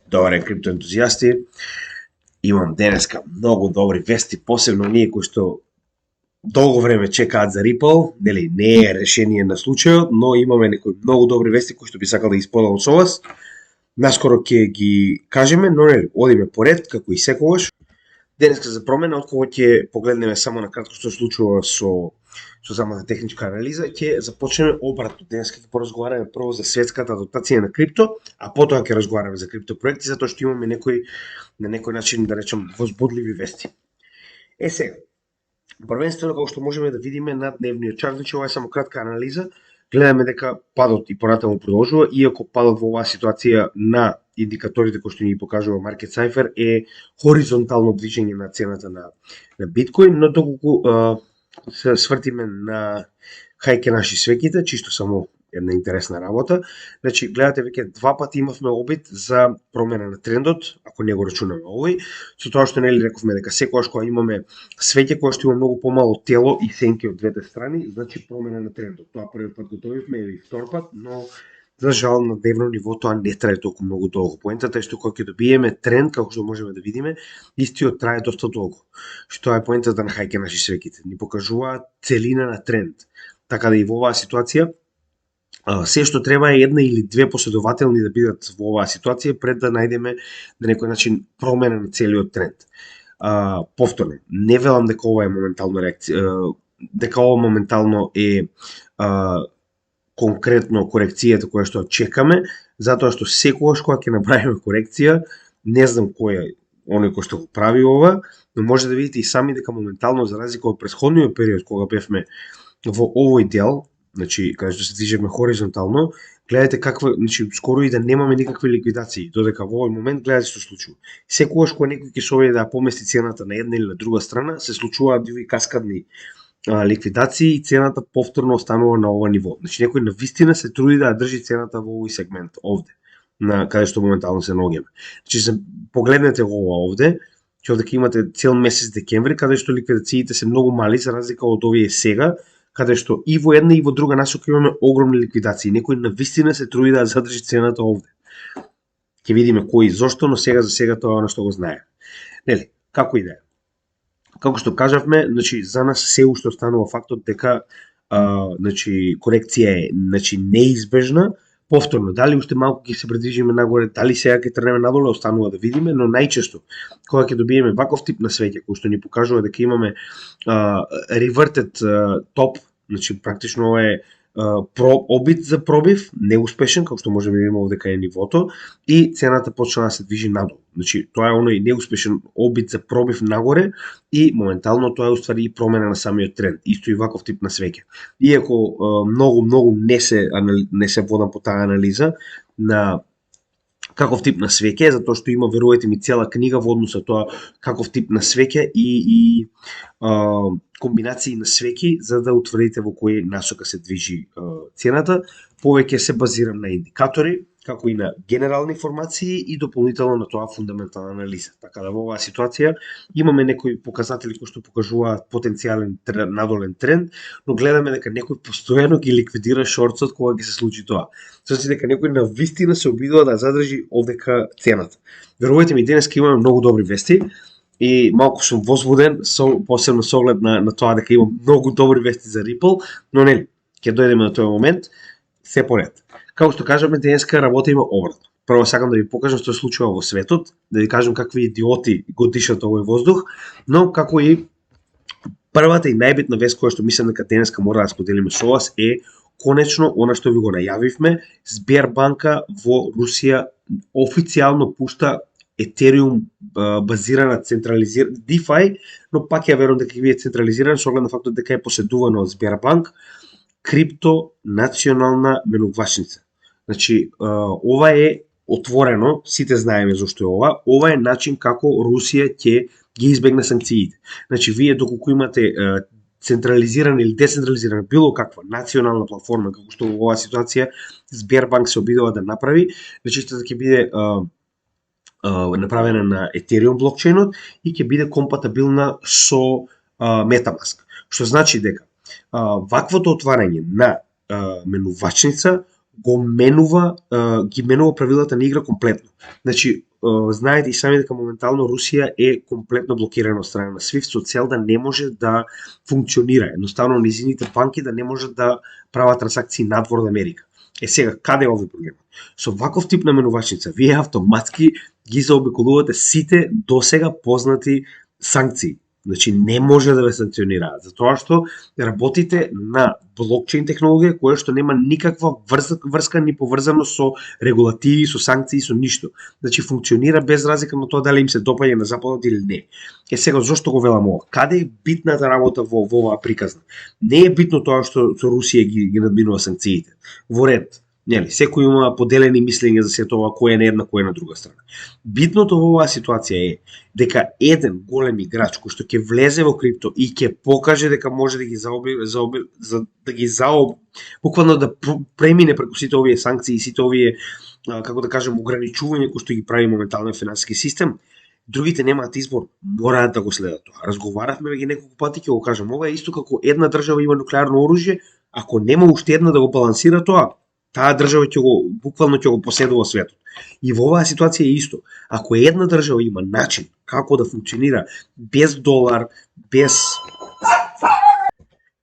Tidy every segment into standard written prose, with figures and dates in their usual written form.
Добре, криптоентузијасти, имам денеска многу добри вести, посебно ние кои што долго време чекаат за Ripple, нели не е решение на случајот, но имаме некои многу добри вести кои што би сакал да ги споделам со вас. Наскоро ќе ги кажеме, но нели одиме поред како и секогаш. Денеска за промена, откога ќе погледнеме само на кратко што се случува со самата техничка анализа, ќе започнеме обратно. Денеска ќе поразговараме прво за светската адаптација на крипто, а потоа ќе разговараме за криптопроекти, затоа што имаме на некој начин, да речем, возбудливи вести. Сега, првенствено како што можеме да видиме на дневниот чарт, значи ова е само кратка анализа, гледаме дека падот и понатаму продолжува, иако падот во оваа ситуација на индикаторите кои што ни покажува Market Cipher е хоризонтално движење на цената на биткоин, но доколку се свртиме на хајке наши свеките, чисто само една интересна работа. Значи, гледате, веќе два пати имавме обид за промена на трендот, ако не го рачунаме овој, со тоа што нели рековме дека секогаш кога имаме свеќе кое што има многу помало тело и сенки од двете страни, значи промена на трендот. Тоа првиот пат го добивме и втор пат, но за жал на дневно ниво тоа не трае толку многу долго. Поентата е што кога ќе добиеме тренд, како што можеме да видиме, истиот трае доста долго. Што е поентата на хајке наши свеките? Ни покажуваат целина на тренд. Така да и во оваа ситуација, се што треба е една или две последователни да бидат во оваа ситуација пред да најдеме на некој начин промена на целиот тренд. Повторно, не велам дека ова е моментално реакција, дека ова моментално е конкретно корекцијата која што чекаме, затоа што секогаш кога ќе направиме корекција, не знам кој е оној кој што го прави ова, но може да видите и сами дека моментално, за разлика од претходниот период кога бевме во овој дел, значи каде што се движиме хоризонтално, гледате каква, значи скоро и да немаме никакви ликвидации, додека во овој момент гледате што случува. Секогаш кога некој ќе се обиде да помести цената на една или на друга страна, се случуваат диви каскадни ликвидации и цената повторно останува на ова ниво. Значи некој на вистина се труди да држи цената во овој сегмент овде, на каде што моментално се наоѓаме. Значи погледнете го ова овде, ќе дека имате цел месец декември каде што ликвидациите се многу мали за разлика од овие сега, каде што и во една и во друга насока имаме огромни ликвидации. Некој на вистина се труди да задржи цената овде. Ќе видиме кој и зошто, но сега за сега тоа е она што го знае. Нели, како и да е. Како што кажавме, значи за нас се уште останува фактот дека значи корекција е неизбежна. Повторно, дали уште малку ќе се придвижиме нагоре, дали сега ќе тргнеме надолу, останува да видиме, но најчесто кога ќе добиеме ваков тип на свеќе кој што ни покажува дека имаме reverted топ, значи практично ова е обид за пробив, неуспешен, како што можеме да видиме овде кај е нивото, и цената почна да се движи надолу. Значи, тоа е оној неуспешен обид за пробив нагоре и моментално тоа е уствари и промена на самиот тренд. Исто и ваков тип на свеќе. Иако многу не се водам по таа анализа на каков тип на свеќе, затоа што има, верувајте ми, цела книга во однос на тоа каков тип на свеќе и комбинации на свеќи за да утврдите во кој насока се движи цената. Повеќе се базирам на индикатори, како и на генерални информации и дополнително на тоа фундаментална анализа. Така да во оваа ситуација имаме некои показатели кои што покажуваат потенцијален надолен тренд, но гледаме дека некој постојано ги ликвидира шортсот кога ќе се случи тоа. Значи дека некој на вистина се обидува да задржи овдека цената. Верувајте ми, денеска имаме многу добри вести и малку сум возбуден, посебно со оглед на тоа дека имам многу добри вести за Ripple, но нели, ќе дојдеме на тој момент, се поред. Како што кажаме, денеска работиме обратно. Прво сакам да ви покажам што се случува во светот, да ви кажам какви идиоти го дишат овој воздух, но како и првата и најбитна вест која што мислам дека денеска мора да споделиме со вас е конечно она што ви го најавивме, Сбербанка во Русија официјално пушта Ethereum базирана централизирана DeFi, но пак ја верувам дека ви е централизирана со оглед на фактот дека е поседувано од Сбербанк, крипто национална менувачница. Значи, ова е отворено, сите знаеме зашто е ова. Ова е начин како Русија ќе ги избегне санкциите. Значи, вие доколку имате централизирана или децентрализирана било каква национална платформа, како што во оваа ситуација Сбербанк се обидува да направи, значи ќе биде направена на Ethereum блокчейнот и ќе биде компатабилна со MetaMask. Што значи дека ваквото отварање на менувачница ги менува правилата на игра комплетно. Значи, знаете и сами дека моментално Русија е комплетно блокирана од страна на SWIFT со цел да не може да функционира. Едноставно низините банки да не можат да прават трансакции надвор од Америка. Сега, каде е овој проблем? Со ваков тип наменувачница, вие автоматски ги заобиколувате сите досега познати санкции. Значи, не може да ве санкционираат, затоа што работите на блокчейн технологија која што нема никаква врска ни поврзано со регулативи, со санкции, со ништо. Значи, функционира без разлика на тоа дали им се допаѓа на Западот или не. Сега, зошто го велам ова? Каде е битната работа во оваа приказна? Не е битно тоа што со Русија ги надминува санкциите. Во ред, нели, секој има поделени мислења за се тоа кој е на една, кој е на друга страна. Битното во оваа ситуација е дека еден голем играч кој што ќе влезе во крипто и ќе покаже дека може да ги буквално да премине преку сите овие санкции и сите овие, како да кажем, ограничувања кои што ги прави моментално финансиски систем, другите немаат избор, мораат да го следат тоа. Разговаравме ги неколку пати, ќе го кажам, ова е исто како една држава има нуклеарно оружје, ако нема уште една да го балансира тоа, таа држава буквално ќе го поседува светот. И во оваа ситуација е исто. Ако една држава има начин како да функционира без долар, без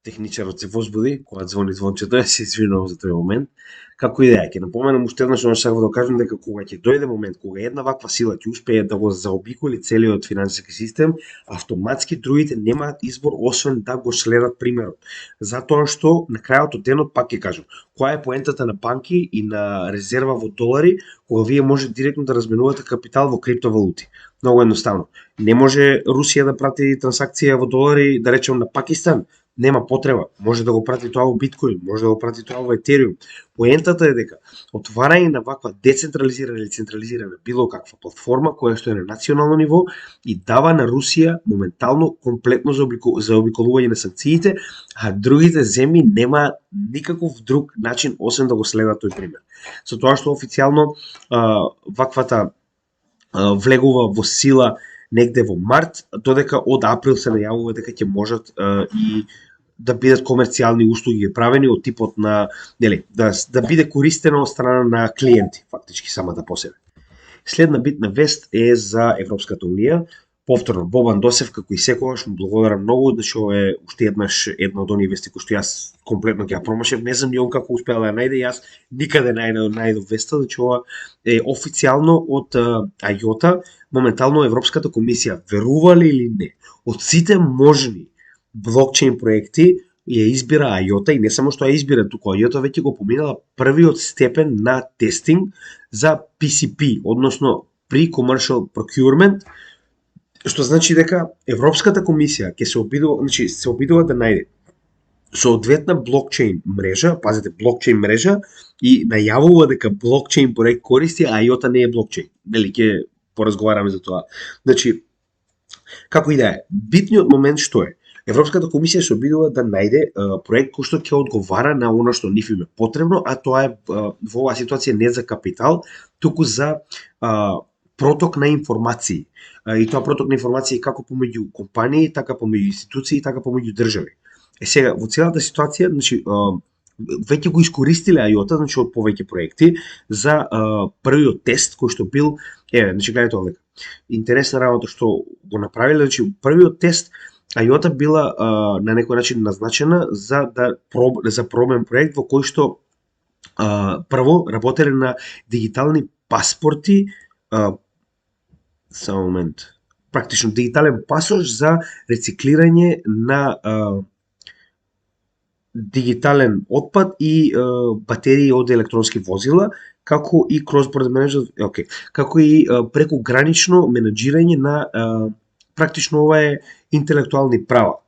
техничарот се возбуди кога звони звончето, се извинувам за тој момент. Како и да е, ќе напоменам уште еднаш, што сакав да кажам дека кога ќе дојде момент кога една ваква сила ќе успее да го заобиколи целиот финансиски систем, автоматски другите немаат избор освен да го следат примерот. Затоа што на крајот од денот пак ќе кажам, која е поентата на банки и на резерва во долари кога вие може директно да разменувате капитал во криптовалути. Многу едноставно. Не може Русија да прати трансакција во долари, да речем на Пакистан, нема потреба. Може да го прати тоа во биткоин, може да го прати тоа во етериум. Поентата е дека отварање на ваква децентрализирана или централизирана било каква платформа која што е на национално ниво и дава на Русија моментално комплетно заобиколување на санкциите, а другите земји нема никаков друг начин освен да го следат тој пример. Со тоа што официјално ваквата влегува во сила негде во март, додека од април се најавува дека ќе можат и да бидат комерцијални услуги правени од типот на, нели, да биде користено од страна на клиенти, фактички самата по себе. Следна битна вест е за Европската унија. Повторно, Бобан Досев, како и секогаш, му благодарам многу, значи ова е уште една од оние вести кои што јас комплетно ќе ја промашев. Не знам ни он како успеа да ја најде, јас никаде најдов веста, значи ова е официјално од IOTA. Моментално Европската комисија, верува ли или не, од сите можни блокчейн проекти ја избира IOTA и не само што ја избира, туку IOTA веќе го поминала првиот степен на тестинг за PCP, односно Pre-Commercial Procurement, што значи дека Европската комисија ќе се обидува да најде соодветна блокчейн мрежа, пазете, блокчейн мрежа, и најавува дека блокчейн проект користи, а IOTA не е блокчейн. Нели ќе поразговараме за тоа. Значи, како и да е, битниот момент што е? Европската комисија се обидува да најде проект кој што ќе одговара на она што нив им е потребно, а тоа е во оваа ситуација не за капитал, туку за проток на информации. И тоа проток на информации како помеѓу компании, така помеѓу институции, така помеѓу држави. Сега, во целата ситуација, значи, веќе го искористиле IOTA, значи од повеќе проекти, за првиот тест кој што бил, значи гледате овде. Интересна работа што го направиле, значи првиот тест IOTA била на некој начин назначена за пробен проект во кој што прво работеле на дигитални паспорти, само момент, практично дигитален пасош за рециклирање на дигитален отпад и батерии од електронски возила, како и cross-border management, како и прекугранично менаџирање на практично ова е интелектуални права.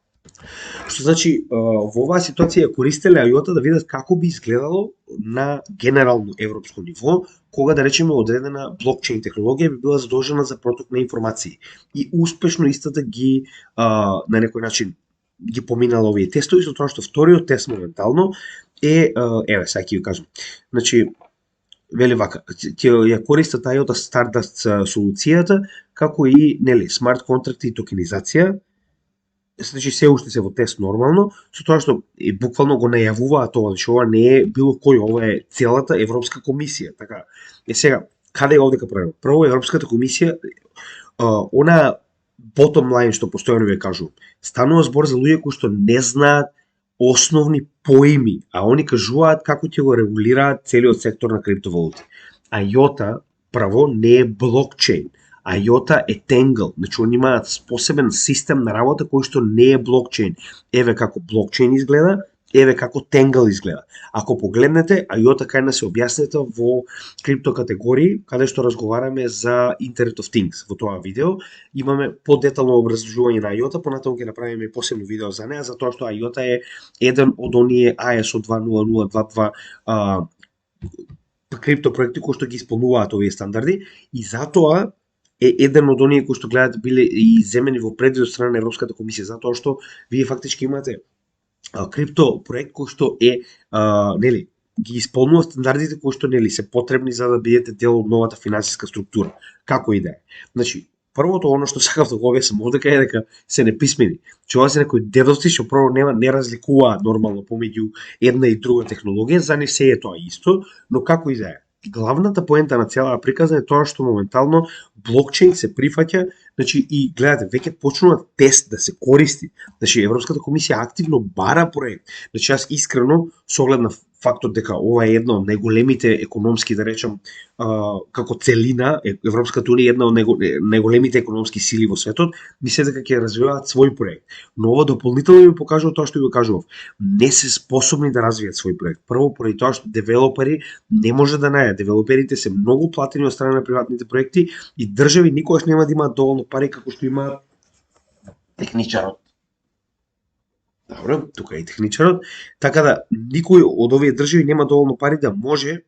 Што значи, во оваа ситуација ја користеле IOTA да видат како би изгледало на генерално европско ниво, кога да речеме одредена блокчейн технологија би била задолжена за проток на информации. И успешно истата ги на некој начин ги поминала овие тестови, со тоа што вториот тест моментално е, сега ќе ви кажам. Значи, вели вака, ќе ја користат IOTA Stardust солуцијата, како и, нели, смарт контракти и токенизација, значи се уште се во тест нормално, со тоа што буквално го најавуваат ова, значи ова не е било кој, ова е целата Европска комисија, така. Сега, каде е овдека проблем? Прво Европската комисија, она bottom line што постојано ви кажувам, станува збор за луѓе кои што не знаат основни поими, а они кажуваат како ќе го регулираат целиот сектор на криптовалути. IOTA право не е блокчейн. IOTA е Tangle, значи они имаат посебен систем на работа кој што не е блокчейн. Еве како блокчейн изгледа, еве како Tangle изгледа. Ако погледнете, IOTA кај нас се објаснета во крипто категории, каде што разговараме за Internet of Things. Во тоа видео имаме подетално образложување на IOTA, понатаму ќе направиме и посебно видео за неа, затоа што IOTA е еден од оние ISO 20022 крипто проекти кои што ги исполнуваат овие стандарди и затоа е еден од оние кои што гледат биле и земени во предвид од страна на Европската комисија, затоа што вие фактички имате крипто проект кој што е нели ги исполнува стандардите кои што нели се потребни за да бидете дел од новата финансиска структура. Како и да е. Значи, првото оно што сакав да го објаснам овдека е дека се неписмени. Че ова се некои дедовци што прво не разликуваат нормално помеѓу една и друга технологија, за нив се е тоа исто, но како и да е. Главната поента на целата приказна е тоа што моментално блокчейн се прифаќа, значи и гледате, веќе почнува тест да се користи. Значи Европската комисија активно бара проект. Значи јас искрено со оглед на фактот дека ова е една од најголемите економски, да речам, како целина, Европската унија е една од најголемите економски сили во светот, мисле дека ќе развиваат свој проект. Но ова дополнително ми покажува тоа што ви кажував. Не се способни да развијат свој проект. Прво поради тоа што девелопери не може да најдат. Девелоперите се многу платени од страна на приватните проекти и држави никогаш нема да имаат доволно пари како што имаат техничарот. Добро, тука е и техничарот. Така да, никој од овие држави нема доволно пари да може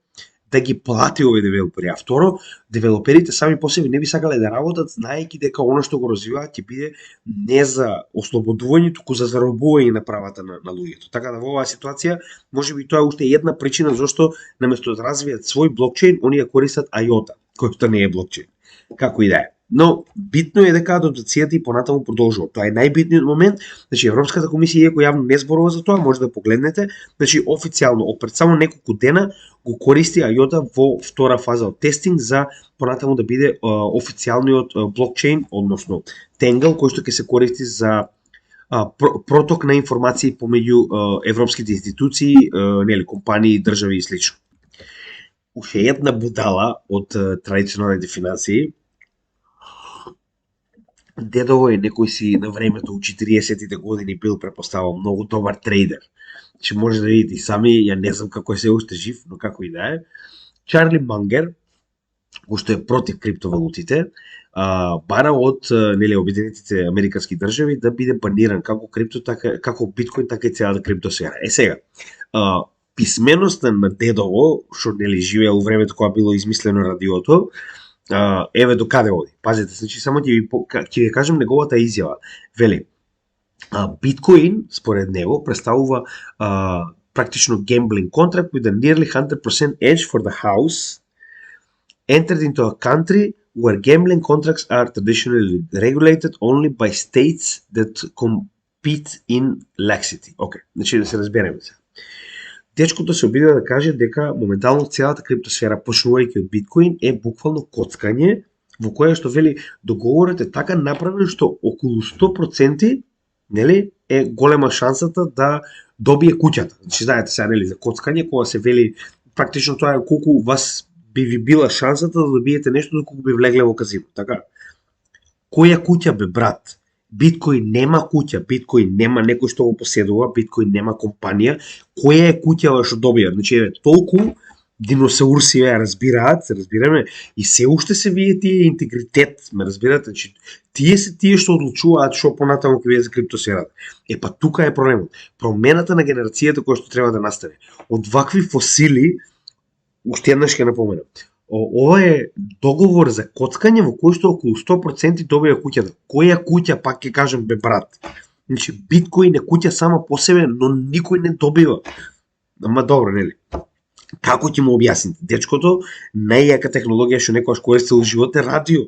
да ги плати овие девелопери. А второ, девелоперите сами по себе не би сакале да работат, знаејќи дека она што го развиваат ќе биде не за ослободување, туку за заробување на правата на луѓето. Така да во оваа ситуација, можеби тоа е уште една причина зашто наместо да развијат свој блокчейн, они ја користат IOTA, кој што не е блокчейн. Како и да е. Но битно е дека адопцијата и понатаму продолжува. Тоа е најбитниот момент. Значи Европската комисија иако јавно не зборува за тоа, може да погледнете, значи официјално од пред само неколку дена го користи IOTA во втора фаза од тестинг за понатаму да биде официјалниот блокчейн, односно Tangle, кој што ќе се користи за проток на информации помеѓу европските институции, нели компании, држави и слично. Уште една будала од традиционалните финансии. Дедово е некој си на времето у 40-тите години бил, препоставам, многу добар трейдер. Че може да видите и сами, ја не знам како е се уште жив, но како и да е. Чарли Мангер, кој што е против криптовалутите, бара од нели Обединетите американски држави да биде баниран како крипто, така како биткоин, така и целата криптосфера. Сега, писменоста на дедово, што нели живеел времето кога било измислено радиото, еве до каде оди. Пазете, значи само ќе ви кажам неговата изјава. Вели, биткоин, според него, представува практично gambling contract with a nearly 100% edge for the house entered into a country where gambling contracts are traditionally regulated only by states that compete in laxity. Океј, значи да се разбереме се. Дечкото се обидува да каже дека моментално целата криптосфера, почнувајќи од биткоин, е буквално коцкање, во кое што вели договорот е така направен што околу 100% нели е голема шансата да добие куќата. Значи знаете сега нели за коцкање кога се вели практично тоа е колку вас би ви била шансата да добиете нешто доколку би влегле во казино, така? Која куќа бе брат? Биткоин нема куќа, биткоин нема некој што го поседува, биткоин нема компанија. Која е куќава што добија? Значи, толку диносаурси ја разбираат, се разбираме, и се уште се вие тие интегритет, ме разбирате, значи, тие се тие што одлучуваат што понатаму ќе биде за криптосферата. Па тука е проблемот. Промената на генерацијата која што треба да настане. Од вакви фосили, уште еднаш ќе напоменам, ова е договор за коцкање во кој што околу 100% добија куќата. Која куќа, пак ќе кажем, бе брат? Значи, биткоин е куќа сама по себе, но никој не добива. Ама добро, нели? Како ќе му објасните? Дечкото, најјака технологија што некојаш користил во живот е радио.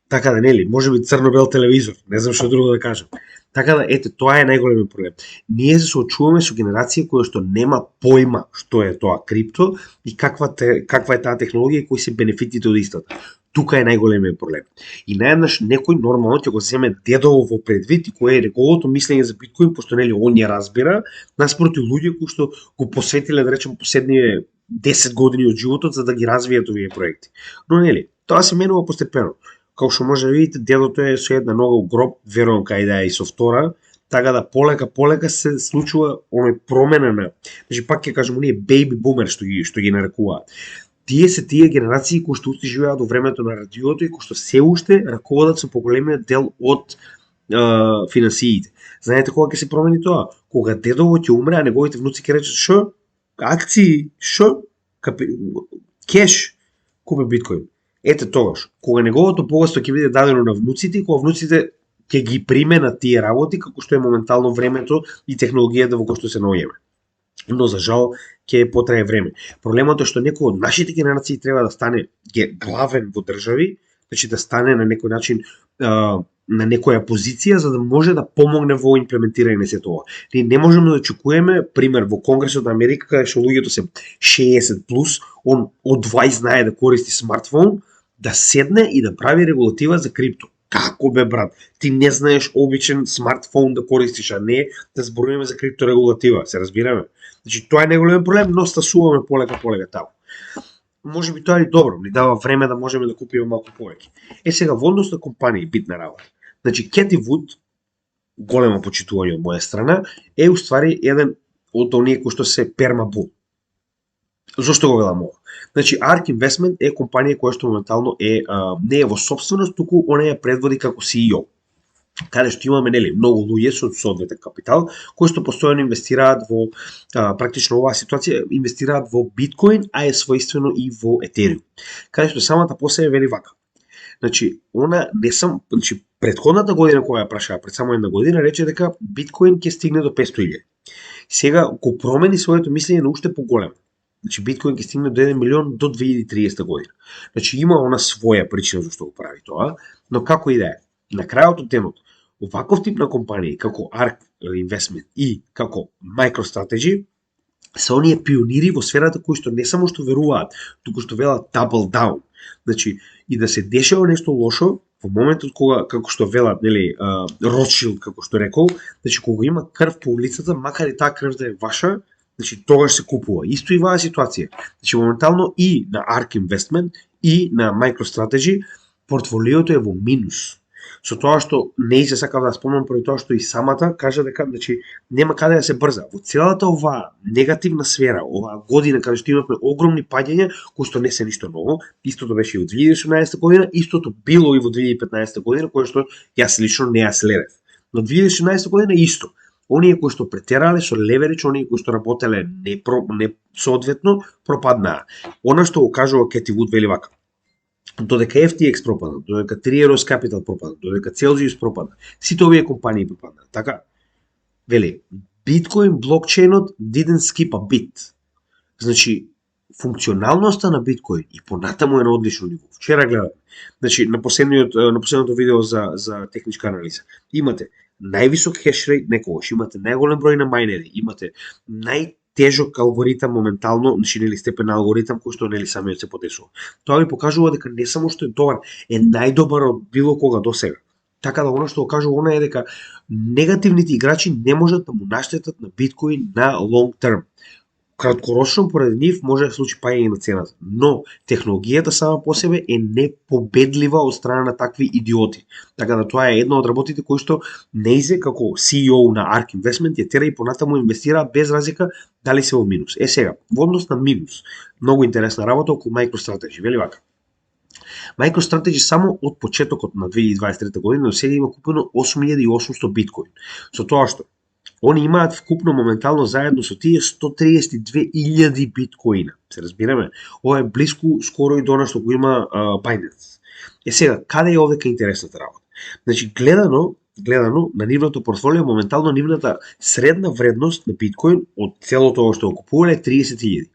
Така да нели, можеби црно-бел телевизор, не знам што друго да кажам. Така да, ете, тоа е најголемиот проблем. Ние се соочуваме со генерација која што нема појма што е тоа крипто и каква е таа технологија и кои се бенефитите од истата. Тука е најголемиот проблем. И наеднаш некој нормално ќе го земе дедово во предвид и кое е неговото мислење за биткоин, пошто нели он ја разбира, наспроти луѓе кои што го посветиле, да речем, последниве 10 години од животот за да ги развијат овие проекти. Но нели, тоа се менува постепено. Како што може да видите, дедото е со една нога у гроб, верувам кај да е и со втора, така да полека се случува оној промена на, значи пак ќе кажам, оние бејби бумер што ги нарекуваат. Тие се тие генерации кои што уште живеат во времето на радиото и кои што се уште раководат со поголемиот дел од финансиите. Знаете кога ќе се промени тоа? Кога дедово ќе умре, а неговите внуци ќе речат шо? Акции, шо? Кеш, купе биткоин. Ете тогаш, кога неговото богатство ќе биде дадено на внуците, кога внуците ќе ги применат тие работи, како што е моментално времето и технологијата во која што се наоѓаме. Но за жал ќе потрае време. Проблемот е што некој од нашите генерации треба да стане главен во држави, значи да стане на некој начин на некоја позиција за да може да помогне во имплементирање на сето тоа. Ние не можеме да очекуваме, пример во Конгресот на Америка, каде што луѓето се 60 плюс, он од 20 знае да користи смартфон, да седне и да прави регулатива за крипто. Како бе, брат? Ти не знаеш обичен смартфон да користиш, а не да зборуваме за крипто регулатива, се разбираме. Значи тоа е неголем проблем, но стасуваме полека таму. Може би тоа е добро, ни дава време да можеме да купиме малку повеќе. Сега во однос на компании битна работа. Значи Кети Вуд, големо почитување од моја страна, е уствари еден од оние кои што се пермабул. Зошто го велам ова? Значи ARK Investment е компанија која што моментално не е во собственост, туку она ја предводи како CEO. Каде што имаме нели многу луѓе со соодветен капитал кои што постојано инвестираат во практично оваа ситуација инвестираат во биткоин, а е својствено и во етериум. Каде што самата по себе вели вака. Значи, претходната година кога ја прашаа, пред само една година, рече дека биткоин ќе стигне до 500.000. Сега го промени своето мислење на уште поголемо. Значи биткоин ќе стигне до 1 милион до 2030 година. Значи има она своја причина зашто го прави тоа, но како и да е. На крајот од денот, оваков тип на компании како ARK Investment и како MicroStrategy се оние пионири во сферата кои што не само што веруваат, туку што велат double down. Значи, и да се дешава нешто лошо, во моментот кога, како што велат, нели, Ротшилд, како што рекол, значи, кога има крв по улицата, макар и таа крв да е ваша, значи, тогаш се купува. Исто и ваа ситуација. Значи, моментално и на ARK Investment, и на MicroStrategy, портфолиото е во минус. Со тоа што не се сакав да спомнам поради тоа што и самата кажа дека значи нема каде да се брза. Во целата оваа негативна сфера, оваа година каде што имавме огромни паѓања кои што не се ништо ново, истото беше и во 2018 година, истото било и во 2015 година, кое што јас лично не ја следев. Но 2018 година исто. Оние кои што претерале со леверидж, оние кои што работеле не соодветно, пропаднаа. Она што го кажува Кети Вуд вели вака. Додека FTX пропадна, додека Three Arrows Capital пропадна, додека Celsius пропадна, сите овие компании пропадна. Така, вели, Bitcoin блокчейнот didn't skip a bit. Значи, функционалноста на биткоин и понатаму е на одлично ниво. Вчера гледаме. Значи, на последното видео за техничка анализа. Имате највисок хешрейт некогаш, имате најголем број на мајнери, имате најтежок алгоритам моментално, значи нели степен на алгоритам кој што нели самиот се подесува. Тоа ви покажува дека не само што е добар, е најдобар од било кога досега. Така да оно што го кажува она е дека негативните играчи не можат да му наштетат на биткоин на long term. Краткорочно поради нив може да случи паѓање на цената, но технологијата сама по себе е непобедлива од страна на такви идиоти. Така да тоа е една од работите кои што Нейзе како CEO на ARK Investment ја тера и понатаму инвестира без разлика дали се во минус. Сега, во однос на минус, многу интересна работа околу MicroStrategy, вели вака. MicroStrategy само од почетокот на 2023 година до сега има купено 8800 биткоин. Со тоа што они имаат вкупно моментално заедно со тие 132.000 биткоина. Се разбираме? Ова е близко скоро и до она што го има Binance. Сега, каде е овдека интересната работа? Значи, гледано на нивното портфолио, моментално нивната средна вредност на биткоин од целото ова што го купувале е 30.000.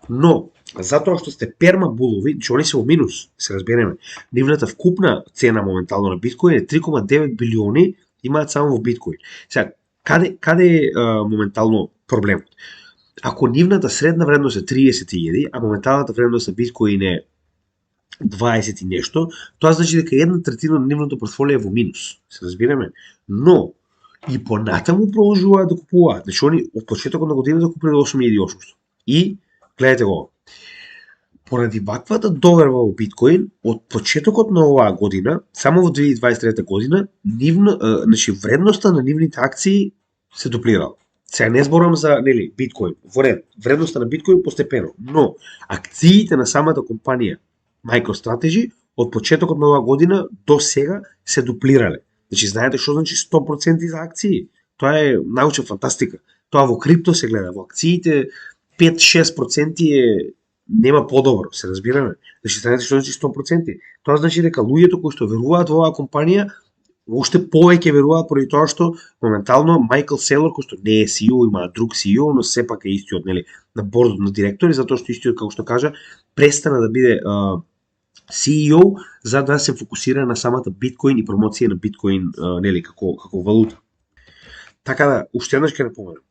Но, Затоа што сте пермабулови, че они се во минус, се разбереме. Нивната вкупна цена моментално на биткоин е 3,9 билиони имаат само во биткоин. Сега, каде е моментално проблемот? Ако нивната средна вредност е 30.000, а моменталната вредност на биткоин е 20 и нешто, тоа значи дека една третина на нивното портфолио е во минус. Се разбираме? Но и понатаму продолжуваат да купуваат. Значи они од почетокот на годината купиле 8.800. И гледате го. Поради ваквата доверба во биткоин, од почетокот на оваа година, само во 2023 година, значи вредноста на нивните акции се дуплирала. Сега не зборам за биткоин, во ред, вредноста на биткоин постепено, но акциите на самата компанија MicroStrategy од почетокот на оваа година до сега се дуплирале. Значи знаете што значи 100% за акции? Тоа е научна фантастика. Тоа во крипто се гледа, во акциите 5-6% е нема подобро, се разбираме. Значи знаете што значи 100%? Тоа значи дека луѓето кои што веруваат во оваа компанија уште повеќе веруваат поради тоа што моментално Майкл Селор, кој што не е CEO, има друг CEO, но сепак е истиот на бордот на директори, затоа што истиот како што кажа престана да биде CEO за да се фокусира на самата биткоин и промоција на биткоин како валута. Така да, уште еднаш ќе напоменам.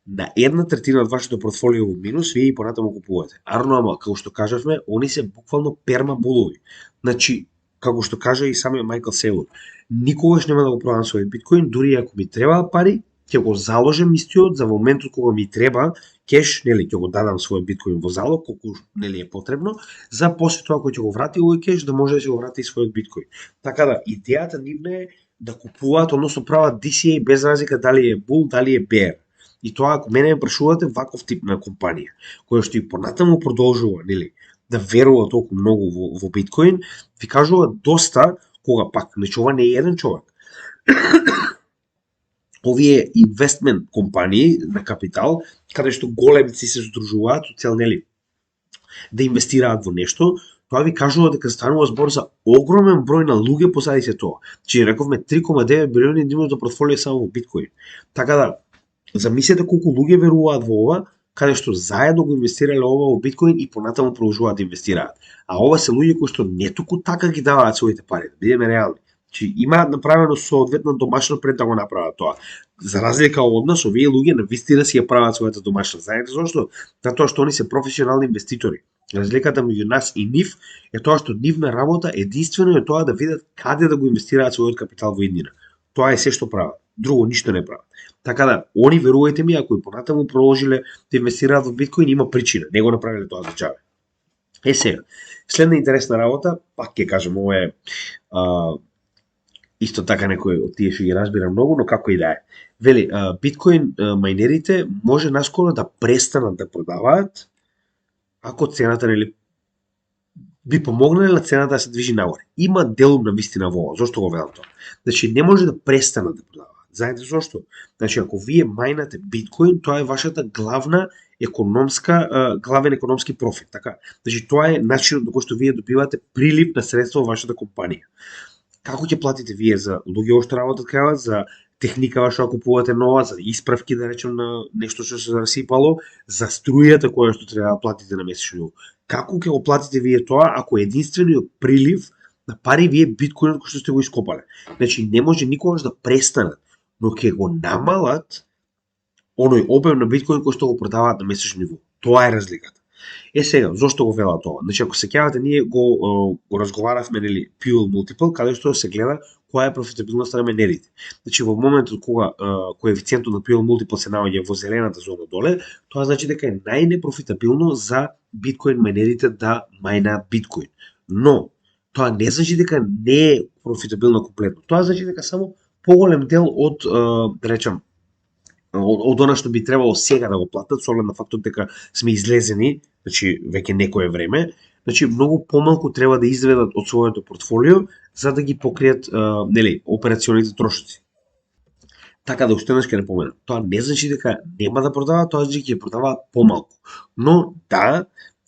На една третина од вашето портфолио во минус, вие и понатаму купувате. Арно, ама, како што кажавме, они се буквално пермабулови. Значи, како што кажа и самиот Майкл Селор, никогаш нема да го продам својот биткоин, дури ако ми требаат пари, ќе го заложам истиот за моментот кога ми треба кеш, ќе го дадам својот биткоин во залог, колку е потребно, за после тоа кој ќе го врати овој кеш, да може да ќе го врати и својот биткоин. Така да, идејата нивна е да купуваат, односно прават DCA без разлика дали е bull, дали е bear. И тоа, ако мене ме прашувате, ваков тип на компанија, која што и понатаму продолжува, да верува толку многу во биткоин, ви кажува доста кога пак, значи ова не е еден човек. Овие инвестмент компании на капитал, каде што големци се здружуваат од цел да инвестираат во нешто, тоа ви кажува дека станува збор за огромен број на луѓе позади се тоа. Че рековме 3,9 билиони нивното портфолио само во биткоин. Така да, замислете колку луѓе веруваат во ова, каде што заедно го инвестирале ова во биткоин и понатаму продолжуваат да инвестираат. А ова се луѓе кои што не току така ги даваат своите пари, да бидеме реални. Че имаат направено соодветно домашно пред да го направат тоа. За разлика од нас, овие луѓе навистина си ја прават својата домашна. Знаете зошто? Затоа што они се професионални инвеститори. Разликата меѓу нас и нив е тоа што нивна работа единствено е тоа да видат каде да го инвестираат својот капитал во иднина. Тоа е се што прават. Друго ништо не прават. Така да, они верувајте ми, ако и понатаму продолжиле да инвестираат во биткоин, има причина. Не го направиле тоа за чаве. Сега, следна интересна работа, пак ќе кажам, ова е исто така некој од тие што ги разбира многу, но како и да е. Вели, биткоин мајнерите може наскоро да престанат да продаваат ако цената би помогнале на цената да се движи нагоре. Има делумна вистина во ова. Зошто го велам тоа? Значи не може да престанат да продаваат. Знаете зошто? Значи ако вие мајнате биткоин, тоа е вашата главен економски профит, така? Значи тоа е начинот на кој што вие добивате прилив на средства во вашата компанија. Како ќе платите вие за луѓе што работат кај вас, за техника што купувате нова, за исправки, да речем, на нешто што се расипало, за струјата која што треба да платите на месечно ниво. Како ќе го платите вие тоа ако единствениот прилив на пари вие биткоинот кој што сте го ископале? Значи не може никогаш да престанат, но ќе го намалат оној обем на биткоин кој што го продаваат на месечно ниво. Тоа е разликата. Сега, зошто го вела тоа? Значи, ако се сеќавате, ние го разговаравме, Fuel Multiple, каде што се гледа која е профитабилноста на мајнерите. Значи, во моментот кога коефициентот на Fuel Multiple се наоѓа во зелената зона доле, тоа значи дека е најнепрофитабилно за биткоин мајнерите да мајнаат биткоин. Но, тоа не значи дека не е профитабилно комплетно. Тоа значи дека само поголем дел од, да речем, од она што би требало сега да го платат, со оглед на фактот дека сме излезени, значи веќе некое време, значи многу помалку треба да изведат од своето портфолио за да ги покријат операционите трошоци. Така да уште еднаш ќе напоменам, тоа не значи дека нема да продаваат, тоа значи ќе продаваат помалку. Но да,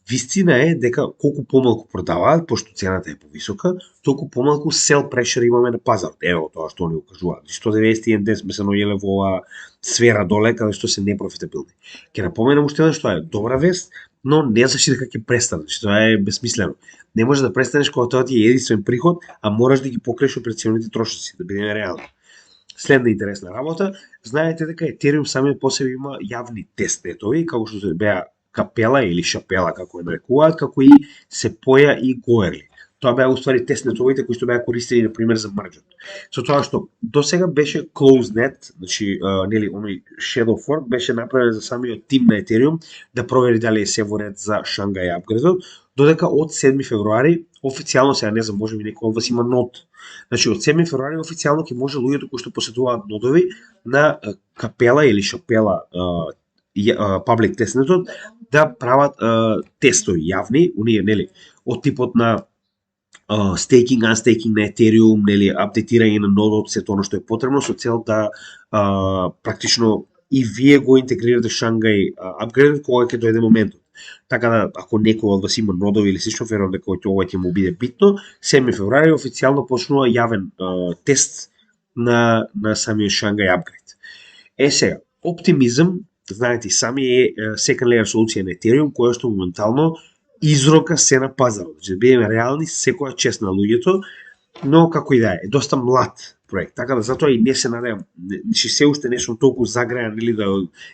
Вистина е дека колку помалку продаваат, пошто цената е повисока, толку помалку sell pressure имаме на пазарот. Ево тоа што они го кажуваат. 191 ден сме се наоѓале во оваа сфера доле каде што се непрофитабилни. Ќе напоменам уште еднаш, тоа е добра вест, но не значи дека ќе престане. Тоа е бесмислено. Не може да престанеш кога тоа ти е единствен приход, а мораш да ги покриеш операционите трошоци, да бидеме реални. Следна интересна работа, знаете дека Ethereum самиот по себе има јавни тестнетови, како што се беа Капела или Шапела, како ја нарекуваат, како и Сепоја и Гоерли. Тоа беа уствари тестнетовите кои што беа користени на пример за мрџот. Со тоа што досега беше CloseNet, значи нели оној Shadow Fork беше направен за самиот тим на Ethereum да провери дали е се во ред за Шангај апгрейдот, додека од 7 февруари официјално, сега не знам, можеби некој од вас има нод. Значи од 7 февруари официјално ќе може луѓето кои што посетуваат нодови на Капела или Шапела public тестнетот да прават тестови јавни, оние нели од типот на staking, unstaking на Ethereum, нели апдейтирање на нодот, сето оно што е потребно со цел да практично и вие го интегрирате Шангај апгрейдот кога ќе дојде моментот. Така да, ако некој од вас има нодови или слично, верувам дека ова ќе му биде битно, 7 февруари официјално почнува јавен тест на самиот Шангај апгрейд. Сега, Optimism, знаете сами, е second layer солуција на Ethereum, која што моментално изрока се на пазарот. Значи, да бидеме реални, секоја чест на луѓето, но како и да е доста млад проект. Така да затоа и не се надевам, значи се уште не сум толку загреан или да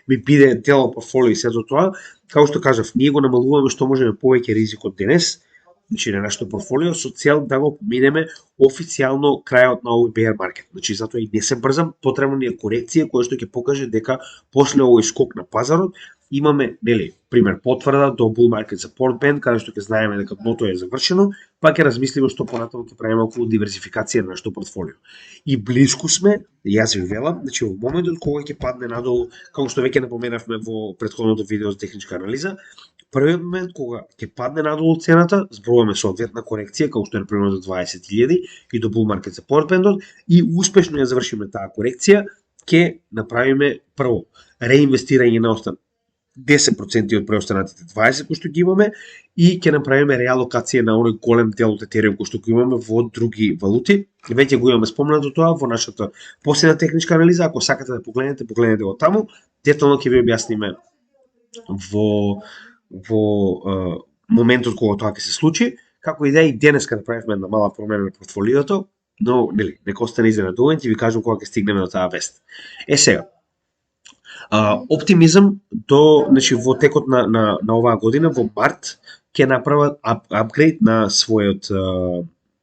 ми биде дел од портфолио и сето тоа. Како што кажав, ние го намалуваме што можеме повеќе ризикот денес, значи на нашето портфолио, со цел да го поминеме официјално крајот на овој bear market. Значи затоа и не се брзам, потребна ни е корекција која што ќе покаже дека после овој скок на пазарот имаме, нели, пример потврда до bull market support band, каде што ќе знаеме дека дното е завршено, па ќе размислиме што понатаму ќе правиме околу диверсификација на нашето портфолио. И блиску сме, јас ви велам, значи во моментот кога ќе падне надолу, како што веќе напоменавме во претходното видео за техничка анализа, првиот момент кога ќе падне надолу цената, зборуваме соодветна корекција, како што е например до 20.000 и до bull market support band, и успешно ја завршиме таа корекција, ќе направиме прво реинвестирање на 10% од преостанатите 20 кои што ги имаме и ќе направиме реалокација на оној голем дел од Ethereum кој што го имаме во други валути. Веќе го имаме спомнато тоа во нашата последна техничка анализа, ако сакате да погледнете го таму. Детално ќе ви објасниме во моментот кога тоа ќе се случи. Како и да е, и денеска направивме една мала промена на портфолиото, но нели нека остане изненадуван, ќе ви кажам кога ќе стигнеме до таа вест. Сега, Optimism значи во текот на оваа година во март ќе направат апгрейд на својот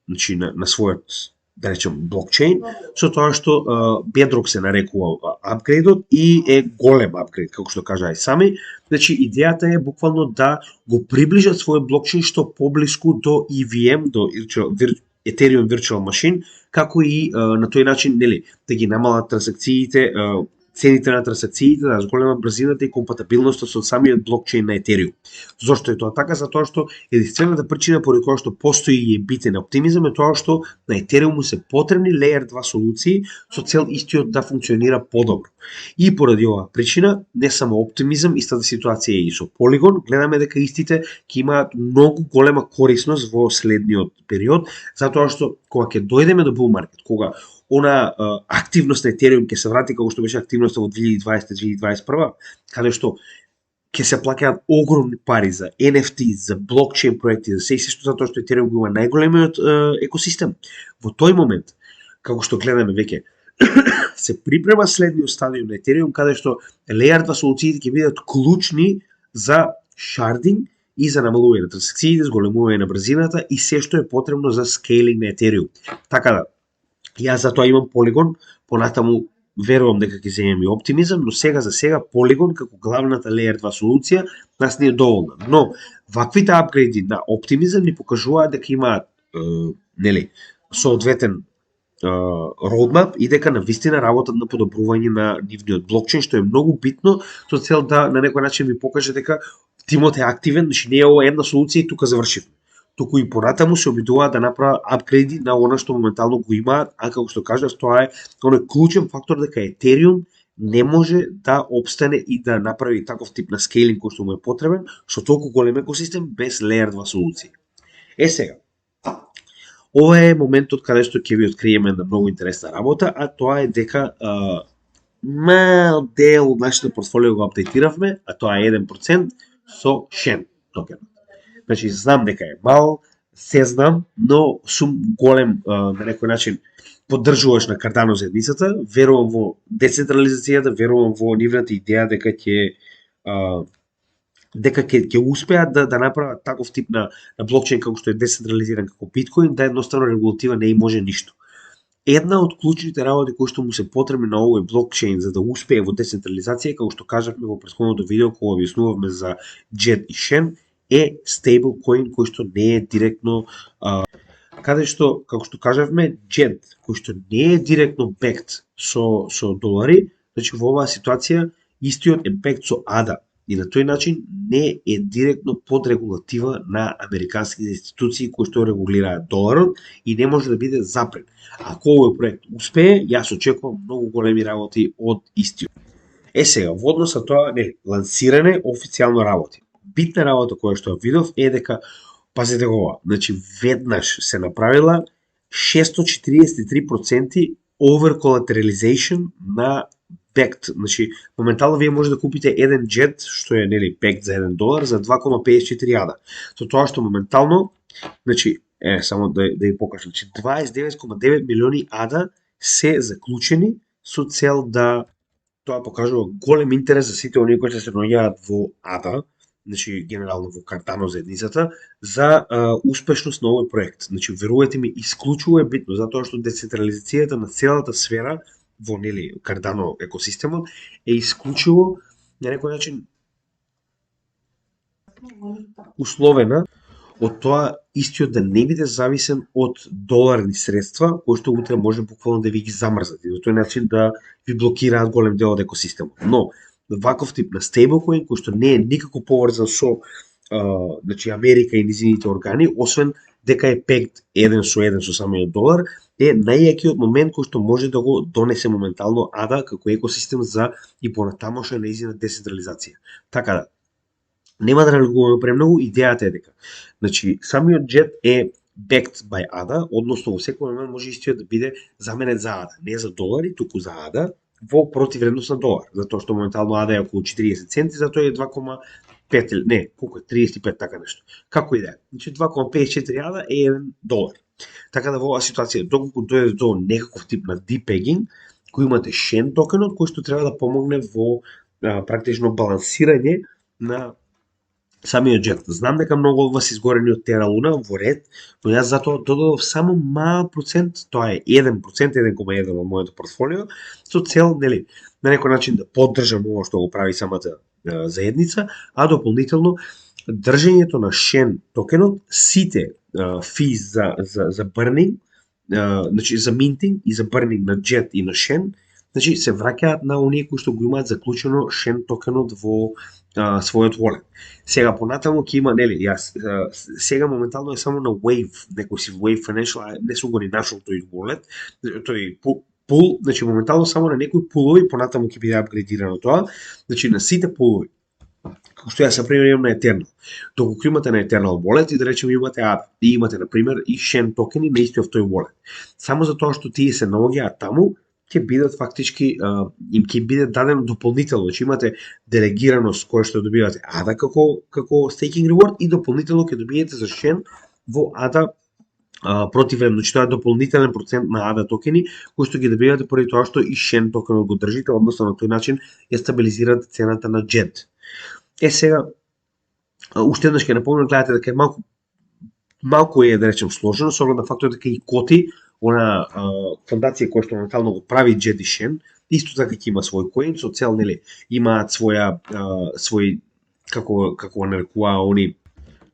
значи на својот, да речем, блокчейн, со тоа што Bedrock се нарекува апгрейдот и е голем апгрейд, како што кажа и сами. Значи идејата е буквално да го приближат својот блокчейн што поблиску до EVM, до Ethereum Virtual Machine, како и на тој начин, нели, да ги намалат транзакциите, цените на трансакциите, да зголемат брзината и компатибилноста со самиот блокчейн на Ethereum. Зошто е тоа така? Затоа што единствената причина поради која што постои и е битен оптимизам е тоа што на Ethereum му се потребни Layer 2 солуции со цел истиот да функционира подобро. И поради оваа причина, не само оптимизам, истата ситуација е и со Polygon, гледаме дека истите ќе имаат многу голема корисност во следниот период, затоа што кога ќе дојдеме до bull market, кога она активност на Ethereum ќе се врати како што беше активноста во 2020-2021, каде што ќе се плаќаат огромни пари за NFT, за блокчейн проекти, за се затоа што Ethereum го има најголемиот екосистем. Во тој момент, како што гледаме веќе, се припрема следниот стадиум на Ethereum, каде што Layer 2 солуциите ќе бидат клучни за шардинг и за намалување на транзакциите, зголемување на брзината и се што е потребно за скейлинг на Ethereum. Така да, јас затоа имам Polygon, понатаму верувам дека ќе земеме оптимизам, но сега за сега Polygon како главната Layer 2 солуција нас не е доволна. Но ваквите апгрейди на оптимизам ни покажуваат дека имаат нели соодветен roadmap и дека навистина работат на подобрување на нивниот блокчейн, што е многу битно со цел да на некој начин ви покаже дека тимот е активен, значи не е ова една солуција и тука завршивме. Туку и понатаму се обидуваат да направат апгрейди на она што моментално го имаат, а како што кажав, тоа е оној клучен фактор дека Ethereum не може да обстане и да направи таков тип на скейлинг кој што му е потребен со толку голем екосистем без Layer 2 солуции. Сега, ова е моментот каде што ќе ви откриеме една многу интересна работа, а тоа е дека мал дел од нашето портфолио го апдейтиравме, а тоа е 1% со Shen токен. Значи, знам дека е мал, се знам, но сум голем на некој начин поддржуваш на Cardano заедницата, верувам во децентрализацијата, верувам во нивната идеја дека ќе успеат да направат таков тип на блокчейн како што е децентрализиран како биткоин, да едноставно регулатива не и може ништо. Една од клучните работи кои што му се потребни на овој блокчейн за да успее во децентрализација, како што кажавме во претходното видео кога објаснувавме за JET и Shen, е стейблкоин кој што не е директно каде што, како што кажавме, JET, кој што не е директно backed со долари, значи во оваа ситуација истиот е backed со ADA и на тој начин не е директно под регулатива на американските институции кои што регулираат доларот и не може да биде запрет. Ако овој проект успее, јас очекувам многу големи работи од истиот. Сега, во однос на тоа, лансиране официјално работи. Битна работа која што видов е дека, пазете го ова, значи веднаш се направила 643% over-collateralization на backed, значи моментално вие може да купите еден JET што е backed за $1 за 2,54 ADA. Со тоа што моментално, значи само да ви покажам, значи 29,9 милиони ADA се заклучени со цел да тоа покажува голем интерес за сите оние кои се наоѓаат во ADA, значи генерално во Cardano заедницата, за успешност на овој проект. Значи верувајте ми, исклучува е битно затоа што децентрализацијата на целата сфера во Cardano екосистемот е исклучиво на некој начин условена од тоа истиот да не биде зависен од доларни средства кои што утре може буквално да ви ги замрзат и на тој начин да ви блокираат голем дел од екосистемот. Но ваков тип на стейблкоин кој што не е никако поврзан со значи Америка и низините органи, освен дека е пект еден со самиот долар, е најјакиот момент кој што може да го донесе моментално ADA како екосистем за и понатамошна нејзина децентрализација. Така да, нема да налегуваме премногу, идејата е дека значи самиот JET е backed by ADA, односно во секој момент може истиот да биде заменет за ADA, не за долари, туку за ADA во противредност на долар, затоа што моментално ADA е околу 40 центи, затоа е 2,5 или не, колку е 35 така нешто. Како и да е. Значи 2,54 ADA е $1. Така да во оваа ситуација, доколку дојде до некаков тип на depegging, кој имате Shen токенот, кој што треба да помогне во практично балансирање на самиот JET. Знам дека многу од вас изгорени од Terra Luna во ред, но јас затоа додадов само мал процент, тоа е 1%, 1,1 од моето портфолио, со цел, на некој начин да поддржам ова што го прави самата заедница, а дополнително држењето на Shen токенот, сите физ за burning, значи за minting и за burning на JET и на Shen, значи се враќаат на оние кои што го имаат заклучено Shen токенот во својот wallet. Сега понатаму ќе има, јас сега моментално е само на Wave, некој си Wave Financial, не сум го ни нашол тој wallet, тој пул, значи моментално само на некои пулови понатаму ќе биде апгрейдирано тоа, значи на сите пулови. Како што јас, например, имам на Eternal. Доколку имате на Eternal wallet и да речеме имате ADA, и имате, например, и Shen токени на истиот тој wallet. Само за тоа што тие се наоѓаат таму, ќе бидат фактички, им ќе биде дадено дополнително, значи имате делегираност која што добивате ADA како staking reward и дополнително ќе добиете за Shen во ADA противен, значи тоа е дополнителен процент на ADA токени кои што ги добивате поради тоа што и Shen токенот го држите, односно на тој начин ја стабилизирате цената на JET. Сега, уште еднаш ќе напомнам, гледате дека е малку е, да речем, сложено, со оглед на фактот дека и Коти, она фондација која што моментално го прави JET и Shen, исто така ќе има свој коин, со цел, имаат свој, како нарекуваа они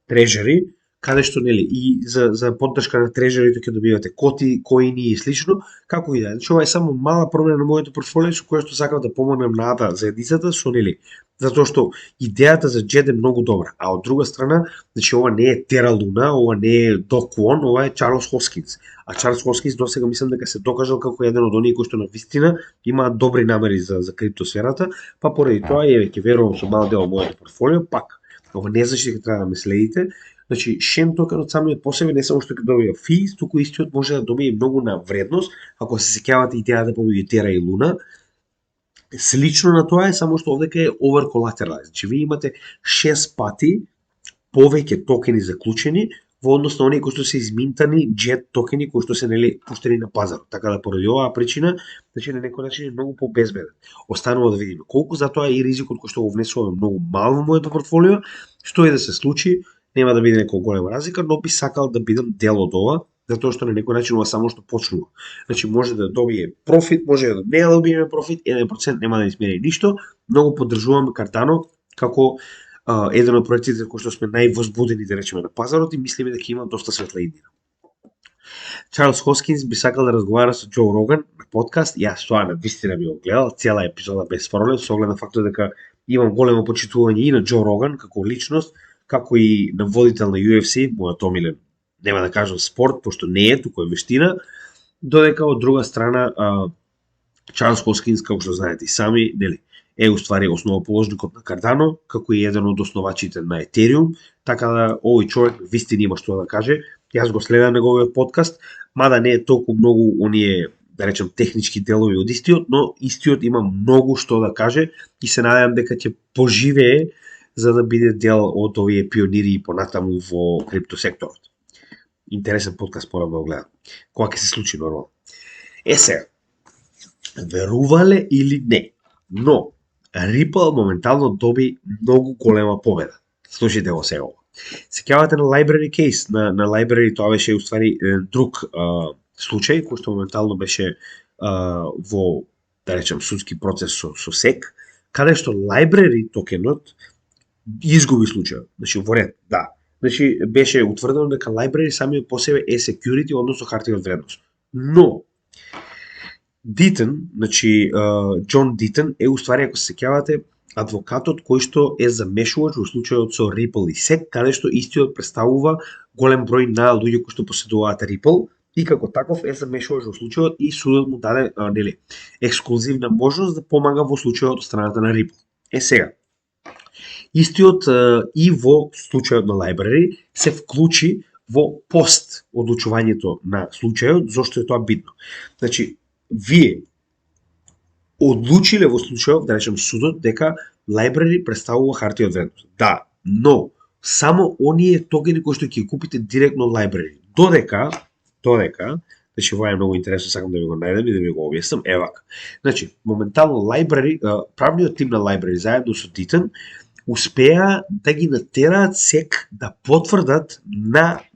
трежери, каде што нели и за поддршка на трежерите ќе добивате коти, коини и слично, како и да е. Значи ова е само мала промена на моето портфолио со која што сакам да помогнем на Ада заедницата со нели затоа што идејата за Джед е многу добра, а од друга страна, значи ова не е Тера Луна, ова не е Док Уон, ова е Чарлс Хоскинс. А Чарлс Хоскинс досега мислам дека се докажал како еден од оние кои што на вистина имаат добри намери за криптосферата, па поради тоа ќе верувам со мал дел од моето портфолио, пак ова не значи дека треба да ме следите. Значи, Шен токенот самиот по себе не само што ќе добија физ, туку истиот може да добие многу на вредност, ако се сеќавате идејата помеѓу Тера и Луна. Слично на тоа е само што овдека е over collateralized. Значи, вие имате 6 пати повеќе токени заклучени во однос на оние кои што се изминтани джет токени кои што се нели пуштени на пазарот. Така да поради оваа причина, значи на некој начин е многу побезбеден. Останува да видиме колку, затоа и ризикот кој што го внесуваме многу мал во моето портфолио, што и да се случи, нема да биде некоја голема разлика, но би сакал да бидам дел од ова, затоа што на некој начин ова само што почнува. Значи може да добие профит, може да не да добиеме профит, 1% нема да ни смени ништо. Многу поддржувам Cardano како еден од проектите кои што сме највозбудени да речеме на пазарот и мислиме дека има доста светла иднина. Чарлс Хоскинс би сакал да разговара со Џо Роган на подкаст. Јас тоа на вистина би го гледал, цела епизода без проблем, со оглед на фактот дека имам големо почитување и на Џо Роган како личност, како и на водител на UFC, мојот омилен, нема да кажам спорт, пошто не е, туку е вештина, додека од друга страна Чарлс Хоскинс, како што знаете и сами, нели, е уствари основоположникот на Cardano, како и еден од основачите на Ethereum, така да овој човек вистина има што да каже. Јас го следам неговиот подкаст, мада не е толку многу оние, да речем, технички делови од истиот, но истиот има многу што да каже и се надевам дека ќе поживее за да биде дел од овие пионири и понатаму во криптосекторот. Интересен подкаст, морам да го гледам. Кога ќе се случи нормално. Сега, верувале или не, но Ripple моментално доби многу голема победа. Слушайте го сега. Сеќавате на Library Case, на Library тоа беше уствари друг случај кој што моментално беше во, да речем, судски процес со SEC, каде што Library токенот изгуби случајот. Значи во ред, да. Значи беше утврдено дека Library самиот по себе е security, односно хартија од вредност. Но Дитен, значи Џон Дитен е уствари, ако се сеќавате, адвокатот кој што е замешувач во случајот со Ripple и SEC, каде што истиот представува голем број на луѓе кои што поседуваат Ripple и како таков е замешувач во случајот и судот му даде нели ексклузивна можност да помага во случајот од страната на Ripple. Сега, истиот и во случајот на Library се вклучи во пост одлучувањето на случајот, зошто е тоа битно. Значи, вие одлучиле во случајот, да речем судот, дека Library представува хартија од вредност. Да, но само оние токени кои што ќе купите директно од Library. Додека, значи ова е многу интересно, сакам да ви го најдем и да ви го објаснам. Евака. Значи, моментално Library, правниот тим на Library заедно со Дитен успеа да ги натераат SEC да потврдат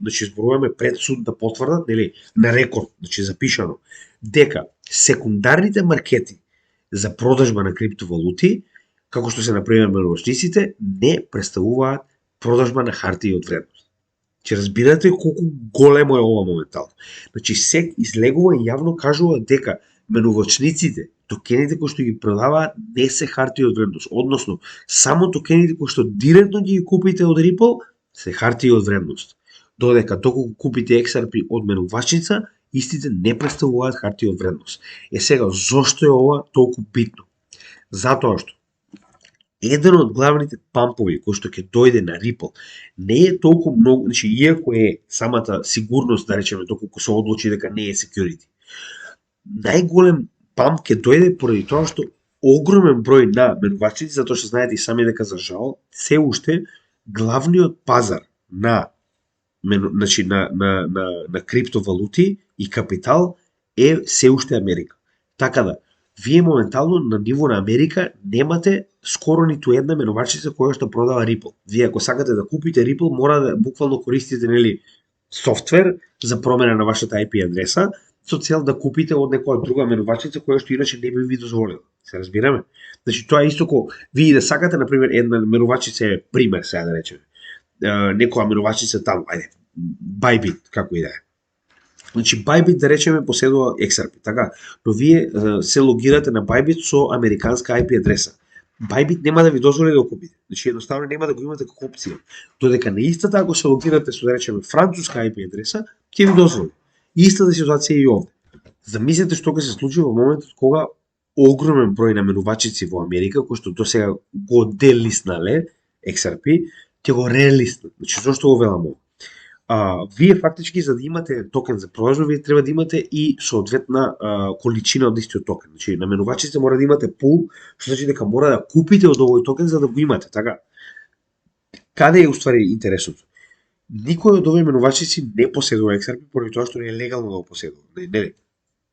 значи зборуваме пред суд да потврдат, нели, на рекорд, значи запишано, дека секундарните маркети за продажба на криптовалути, како што се например менувачниците, не представуваат продажба на хартија од вредност. Че разбирате колку големо е ова моментално. Значи SEC излегува и јавно кажува дека менувачниците, токените кои што ги продаваат не се хартија од вредност, односно само токените кои што директно ги купите од Ripple се хартија од вредност. Додека доколку купите XRP од менувачница, истите не представуваат хартија од вредност. Сега, зошто е ова толку битно? Затоа што еден од главните пампови кој што ќе дојде на Ripple не е толку многу, значи иако е самата сигурност, да речеме, доколку се одлучи дека не е security. Најголем памп ќе дојде поради тоа што огромен број на менувачници, затоа што знаете и сами дека за жал се уште главниот пазар на значи на криптовалути и капитал е се уште Америка. Така да, вие моментално на ниво на Америка немате скоро ниту една менувачница која што продава Ripple. Вие ако сакате да купите Ripple, мора да буквално користите нели софтвер за промена на вашата IP адреса со цел да купите од некоја друга менувачница која што иначе не би ви дозволила. Се разбираме? Значи тоа е исто ко вие да сакате на пример една менувачница е пример сега да речеме. некоја менувачица таму, ајде, Bybit, како и да е. Значи, Bybit, да речеме, поседува XRP, така? Но вие се логирате на Bybit со американска IP адреса. Bybit нема да ви дозволи да го купите. Значи, едноставно нема да го имате како опција. Додека на истата, ако се логирате со, да речеме, француска IP адреса, ќе ви дозволи. Истата ситуација и овде. Замислете што ќе се случи во моментот кога огромен број наменувачици во Америка, кои што до сега го делиснале XRP, ќе го релиснат. Значи, зошто го велам ово? Вие фактички, за да имате токен за продажба, вие треба да имате и соодветна количина од истиот токен. Значи, наменувачите мора да имате пул, што значи дека мора да купите од овој токен за да го имате, така? Каде е уствари интересното? Никој од овие менувачици не поседува XRP поради тоа што не е легално да го поседува. Не.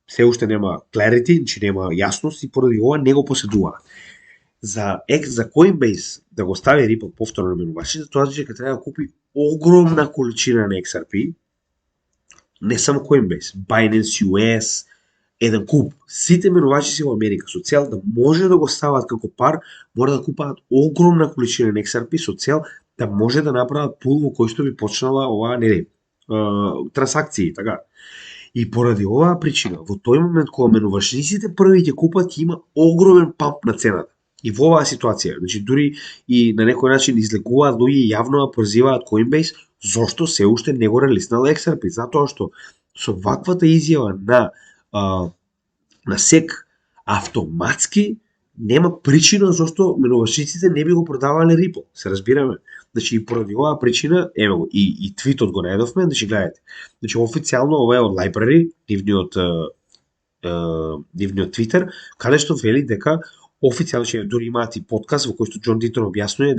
Се уште нема clarity, значи нема јасност и поради ова не го поседуваат. За Coinbase да го стави Ripple повторно на менувачите, тоа значи дека треба да купи огромна количина на XRP, не само Coinbase, Binance US, еден куп. Сите менувачици во Америка со цел да може да го стават како пар, мора да купаат огромна количина на XRP со цел да може да направат пул во кој што би почнала оваа трансакции, така. И поради оваа причина, во тој момент кога менувачниците први ќе купат, ќе има огромен памп на цената. И во оваа ситуација, значи дури и на некој начин излегуваат луѓе јавно да прозиваат Coinbase зошто се уште не го релиснал XRP, затоа што со ваквата изјава на SEC автоматски нема причина зашто менувачниците не би го продавале Ripple. Се разбираме. Значи и поради оваа причина, ево го, и твитот го најдовме, значи гледате. Значи официјално ова е од Library, нивниот Twitter, каде што вели дека официјално че дури имаат и подкаст во кој што Џон Дитон објаснува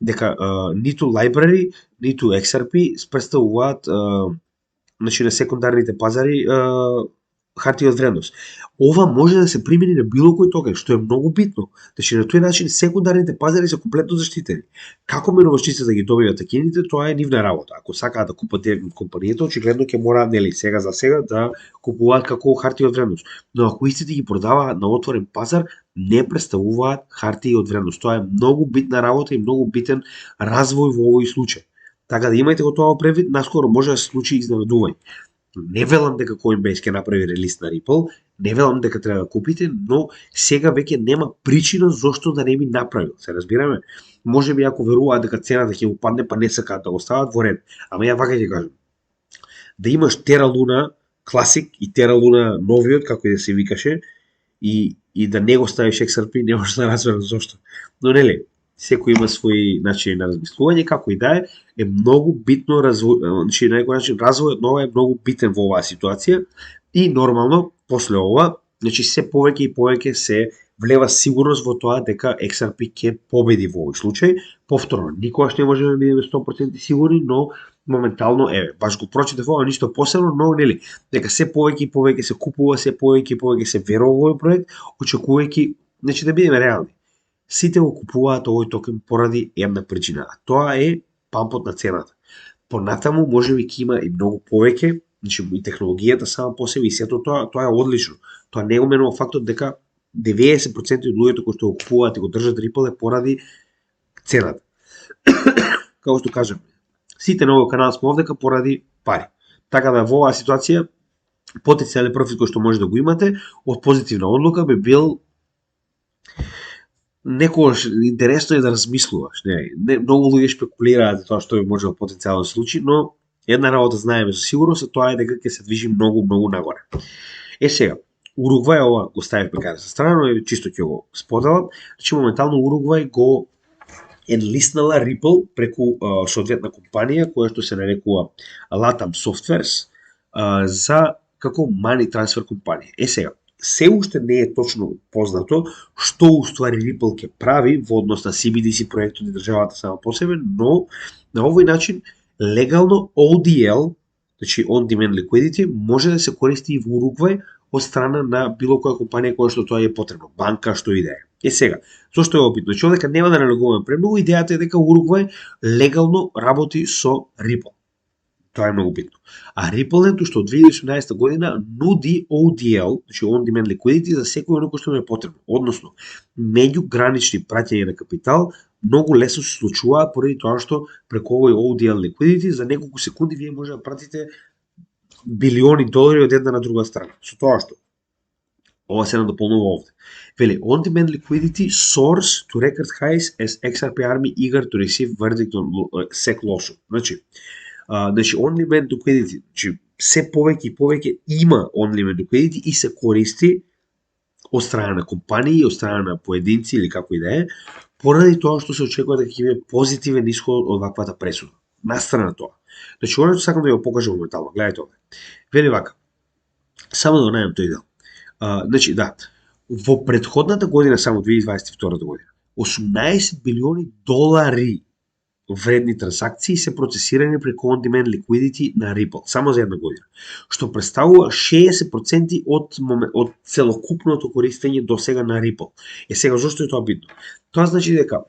дека ниту Library, ниту XRP представуваат значи на секундарните пазари хартија од вредност. Ова може да се примени на било кој токен, што е многу битно. Значи на тој начин секундарните пазари се комплетно заштитени. Како менувачите да ги добиват токените, тоа е нивна работа. Ако сакаат да купат компанијата, очигледно ќе мора сега за сега да купуваат како хартија од вредност. Но ако истите ги продаваат на отворен пазар, не представуваат хартија од вредност. Тоа е многу битна работа и многу битен развој во овој случај. Така да имајте го тоа превид, наскоро може да се случи изненадување. Не велам дека Coinbase ќе направи релиз на Ripple, не велам дека треба да купите, но сега веќе нема причина зошто да не би направил. Се разбираме? Може би ако веруваат дека цената ќе му падне, па не сакаат да го стават во ред. Ама ја вака ќе кажам. Да имаш Terra Luna Classic и Terra Luna новиот, како и да се викаше, и да не го ставиш XRP, не може да разберам зошто. Но нели, секој има своји начини на размислување, како и да е многу битно значи на некој начин развојот на ова е многу битен во оваа ситуација и нормално после ова, значи се повеќе и повеќе се влева сигурност во тоа дека XRP ќе победи во овој случај. Повторно, никогаш не можеме да бидеме 100% сигурни, но моментално баш го прочитав ова, ништо посебно, но нели, дека се повеќе и повеќе се купува, се повеќе и повеќе се верува во овој проект, очекувајќи, значи да бидеме реални. Сите го купуваат овој токен поради една причина, а тоа е пампот на цената. Понатаму можеби ќе има и многу повеќе, значи и технологијата сама по себе и сето тоа е одлично. Тоа не го менува фактот дека 90% од луѓето кои што го купуваат и го држат Ripple е поради цената. Како што кажам, сите на овој канал сме овдека поради пари. Така да во оваа ситуација потенцијален профит кој што може да го имате од позитивна одлука би бил некогаш интересно е да размислуваш. Не многу луѓе шпекулираат за тоа што би можело потенцијално да се случи, но една работа знаеме со сигурност, тоа е дека ќе се движи многу нагоре. Сега, Уругвај ова го ставивме каде со страна, но чисто ќе го споделам. Значи моментално Уругвај го енлиснала Ripple преку соодветна компанија која што се нарекува Latam Softwares за како money transfer компанија. Сега, се уште не е точно познато што уствари Ripple ќе прави во однос на CBDC проектот и државата сама по себе, но на овој начин легално ODL, значи On Demand Liquidity, може да се користи и во Уругвај од страна на било која компанија која што тоа е потребно, банка, што и да е. Сега, зошто е обидно? Значи дека нема да налегуваме премногу, идејата е дека Уругвај легално работи со Ripple. Тоа е многу битно. А Ripple што од 2018 година нуди ODL, значи On Demand Liquidity, за секој оној кој што му е потребно. Односно, меѓугранични праќања на капитал многу лесно се случуваат поради тоа што преку овој ODL liquidity за неколку секунди вие може да пратите билиони долари од една на друга страна. Со тоа што ова се надополнува овде. Вели, on-demand liquidity soars to record highs as XRP Army eager to receive verdict on SEC lawsuit. Значи, on-demand liquidity, значи, се повеќе и повеќе има on-demand liquidity и се користи од страна на компании, од страна на поединци или како и да е, поради тоа што се очекува дека ќе биде позитивен исход од ваквата пресуда. Настрана тоа. Значи, оно што сакам да ја покажам моментално, гледајте овде. Вели вака, само да најдам тој дел. Значи, да, во претходната година, само 2022 година, 18 билиони долари вредни трансакции се процесирани преку on-demand liquidity на Ripple, само за една година, што представува 60% од целокупното користење до сега на Ripple. Сега, зашто е тоа битно? Тоа значи дека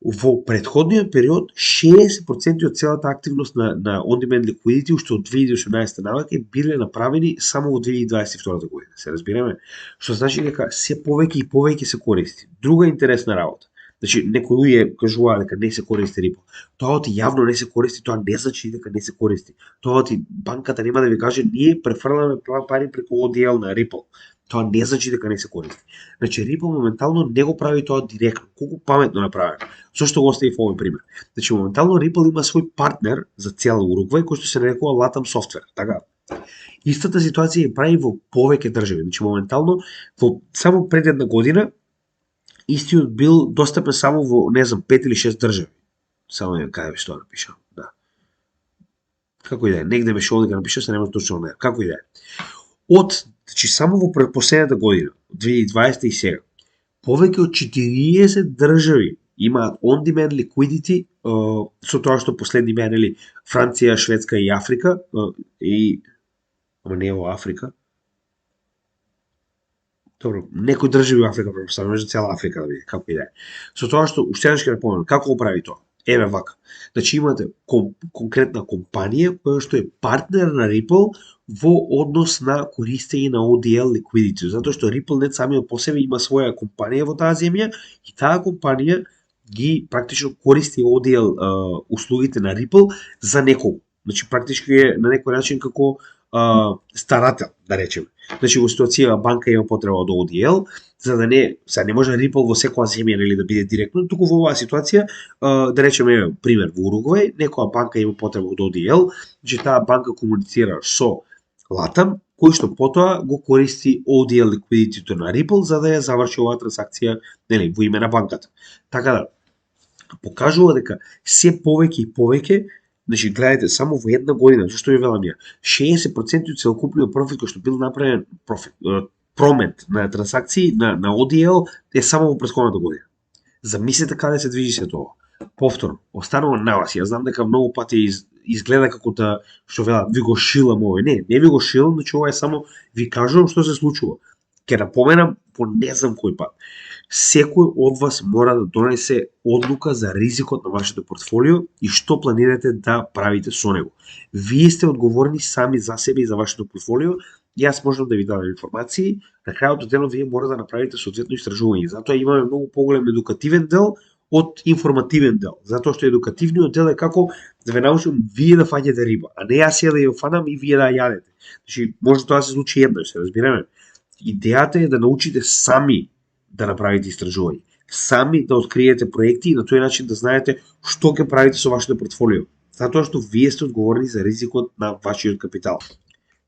во претходниот период 60% од целата активност на on-demand liquidity уште од 2018 навака биле направени само во 2022 година. Се разбираме? Што значи дека се повеќе и повеќе се користи. Друга интересна работа. Значи, некои луѓе кажуваат дека не се користи Ripple. Тоа ти јавно не се користи, тоа не значи дека не се користи. Тоа ти банката нема да ви каже ние префрламе пари преку ODL на Ripple. Тоа не значи дека не се користи. Значи, Ripple моментално не го прави тоа директно. Колку паметно направено. Зошто го остави овој пример? Значи, моментално Ripple има свој партнер за цел Уругвај кој што се нарекува Latam Software. Така. Истата ситуација ја прави во повеќе држави. Значи, моментално само пред една година истиот бил достапен само во, не знам, 5 или 6 држави. Само каде беше тоа напишано, да. Како и да е, негде беше овде напишано, се нема точно не. Како и да е. Значи само во последната година, 2020 и сега, повеќе од 40 држави имаат on-demand liquidity, со тоа што последни беа нели Франција, Шведска и Африка, ама не во Африка. Добро, некои држави во Африка претпоставувам, може цела Африка да биде, како и да е. Со тоа што уште еднаш ќе напоменам, како го прави тоа? Еве вака. Значи имате конкретна компанија која што е партнер на Ripple во однос на користење на ODL liquidity, затоа што Ripple не самиот по себе има своја компанија во таа земја и таа компанија ги практично користи ODL услугите на Ripple за некого. Значи практички е на некој начин како старател, да речеме. Значи во ситуација банка има потреба од ODL, за да не може Ripple во секоја земја нели да биде директно, туку во оваа ситуација, да речеме пример во Уругвај, некоја банка има потреба од ODL, значи таа банка комуницира со Latam, кој што потоа го користи ODL liquidity на Ripple за да ја заврши оваа трансакција нели во име на банката. Така да покажува дека се повеќе и повеќе. Значи, гледайте, само во една година, зашто ви велам ја, 60% од целокупниот профит кој што бил направен промет на трансакции на ODL е само во претходната година. Замислете каде се движи се тоа. Повторно, останува на вас. Ја знам дека многу пати изгледа како да што велат ви го шилам овој. Не ви го шилам, значи ова е само ви кажувам што се случува. Ќе напоменам по не знам кој пат. Секој од вас мора да донесе одлука за ризикот на вашето портфолио и што планирате да правите со него. Вие сте одговорни сами за себе и за вашето портфолио. Јас можам да ви дадам информации, на крајот од денот вие мора да направите соодветно истражување. Затоа имаме многу поголем едукативен дел од информативен дел. Затоа што едукативниот дел е како да ве научам вие да фаќате риба, а не јас ја да ја фанам и вие да ја јадете. Значи, може тоа да се случи еднаш, се разбираме. Идејата е да научите сами да направите истражување, сами да откриете проекти и на тој начин да знаете што ќе правите со вашето портфолио. Затоа што вие сте одговорни за ризикот на вашиот капитал.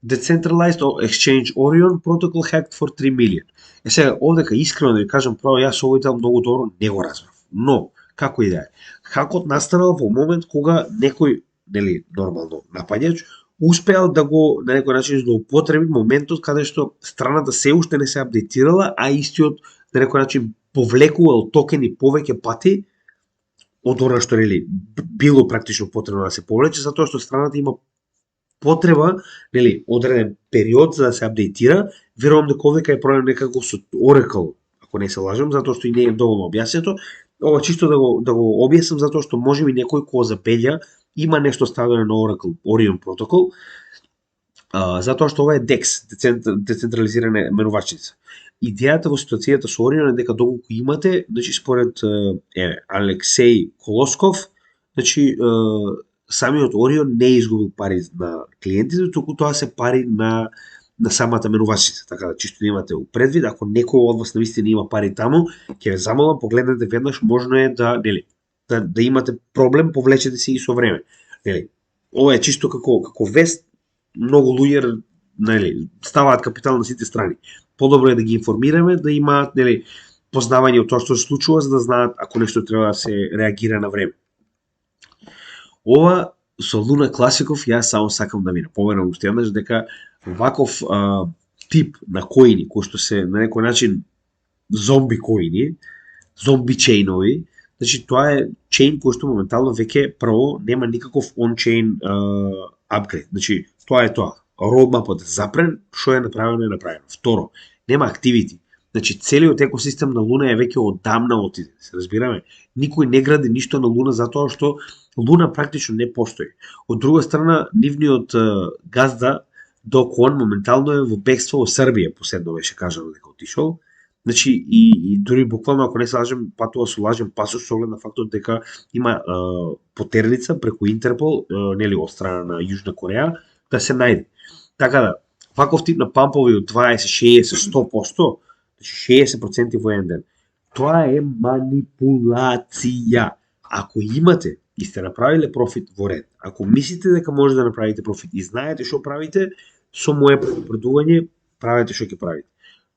Decentralized Exchange Orion Protocol hacked for 3 million. Сега, овдека искрено да ви кажам, право јас овој дел многу добро не го разбрав. Но, како и да е, хакот настанал во момент кога некој, нели, нормално напаѓач, успеал да го, на некој начин, да употреби моментот каде што страната се уште не се апдейтирала, а истиот, на некој начин, повлекувал токени повеќе пати од она што, нели, било практично потребно да се повлече, затоа што страната има потреба, нели, одреден период за да се апдейтира. Верувам дека овдека е проблем некако со Oracle, ако не се лажам, затоа што и не е доволно објаснето. Ова чисто да го објаснам, затоа што можеби некој кој запеља има нешто ставено на Oracle Orion протокол, затоа што ова е DEX, децентрализирана менувачница. идејата во ситуацијата со Орион е дека доколку имате, значи според Алексеј Колосков, значи самиот Орион не е изгубил пари на клиентите, туку тоа се пари на самата менувачица. Така да чисто да имате предвид, ако некој од вас навистина има пари таму, ќе ве замолам, погледнете веднаш, можно е да имате проблем, повлечете се и со време. Нели? Ова е чисто како вест, многу луѓе ставаат капитал на сите страни. Подобро е да ги информираме, да имаат познавање од тоа што се случува, за да знаат ако нешто треба да се реагира на време. Ова со Луна Класиков јас само сакам да ми напоменам уште еднаш дека ваков тип на коини, кои што се на некој начин зомби коини, зомби чейнови, значи тоа е чейн кој што моментално веќе прво нема никаков on-chain апгрейд. Значи тоа е тоа. Roadmapот е запрен, што е направено е направено. Второ, нема активити. Значи целиот екосистем на Луна е веќе одамна отиде, се разбираме. Никој не гради ништо на Луна затоа што Луна практично не постои. Од друга страна, нивниот газда Док Вон моментално е во бегство во Србија, последно беше кажано дека отишол. Значи и дури буквално ако не се лажем, патува со лажен пасош со оглед на фактот дека има потерница преку Интерпол, нели од страна на Јужна Кореја, да се најде. Така да, ваков тип на пампови од 20, 60, 100%, значи 60% во еден ден. Тоа е манипулација. Ако имате и сте направиле профит во ред, ако мислите дека може да направите профит и знаете што правите, со мое предупредување правете што ќе правите.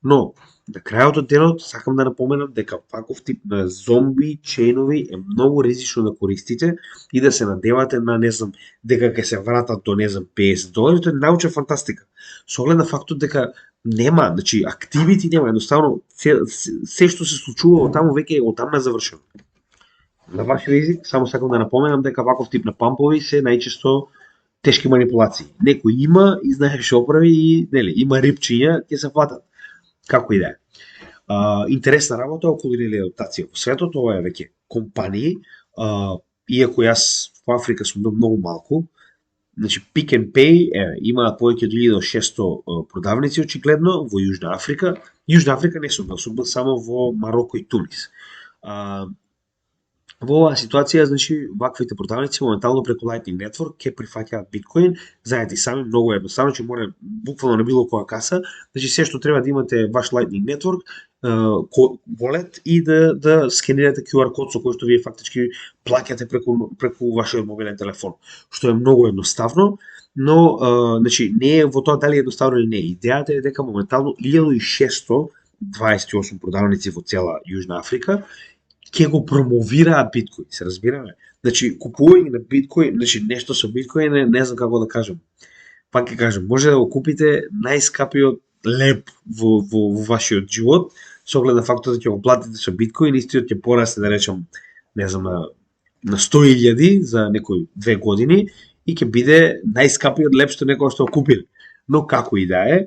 Но, на крајот од денот, сакам да напоменам дека ваков тип на зомби чейнови е многу ризично да користите и да се надевате на, не знам, дека ќе се вратат до, не знам, $50. Тоа е научна фантастика. Со оглед на фактот дека нема, значи, активити нема, едноставно, се што се случува таму веќе оттаму е завршено. На ваш ризик, само сакам да напоменам дека ваков тип на пампови се најчесто тешки манипулации. Некој има и знае што прави и, нели, има рипчиња, ќе се фатат. Како и да е. Интересна работа околу адаптација во светот, ова е веќе компании, иако јас во Африка сум многу малку, значи Pick n Pay имаат повеќе од 1600 продавници очигледно во Јужна Африка. Јужна Африка не сум бил само во Мароко и Тунис. Во оваа ситуација, значи, ваквите продавници моментално преку Lightning Network ќе прифаќаат биткоин, знаете и сами, многу едноставно, че може буквално на било која каса, значи се што треба да имате ваш Lightning Network, wallet и да скенирате QR код со кој што вие фактички плаќате преку вашиот мобилен телефон, што е многу едноставно, но значи не е во тоа дали е едноставно или не. Идејата е дека моментално 1628 продавници во цела Јужна Африка ќе го промовираат биткоин, се разбираме. Значи, купување на биткоин, значи нешто со биткоин е, не знам како да кажам. Пак ќе кажам, може да го купите најскапиот леп во вашиот живот, со оглед на фактот дека ќе го платите со биткоин, истиот ќе порасте, да речам, не знам, на 100.000 за некои 2 години и ќе биде најскапиот леп што некој што го купил. Но како и да е,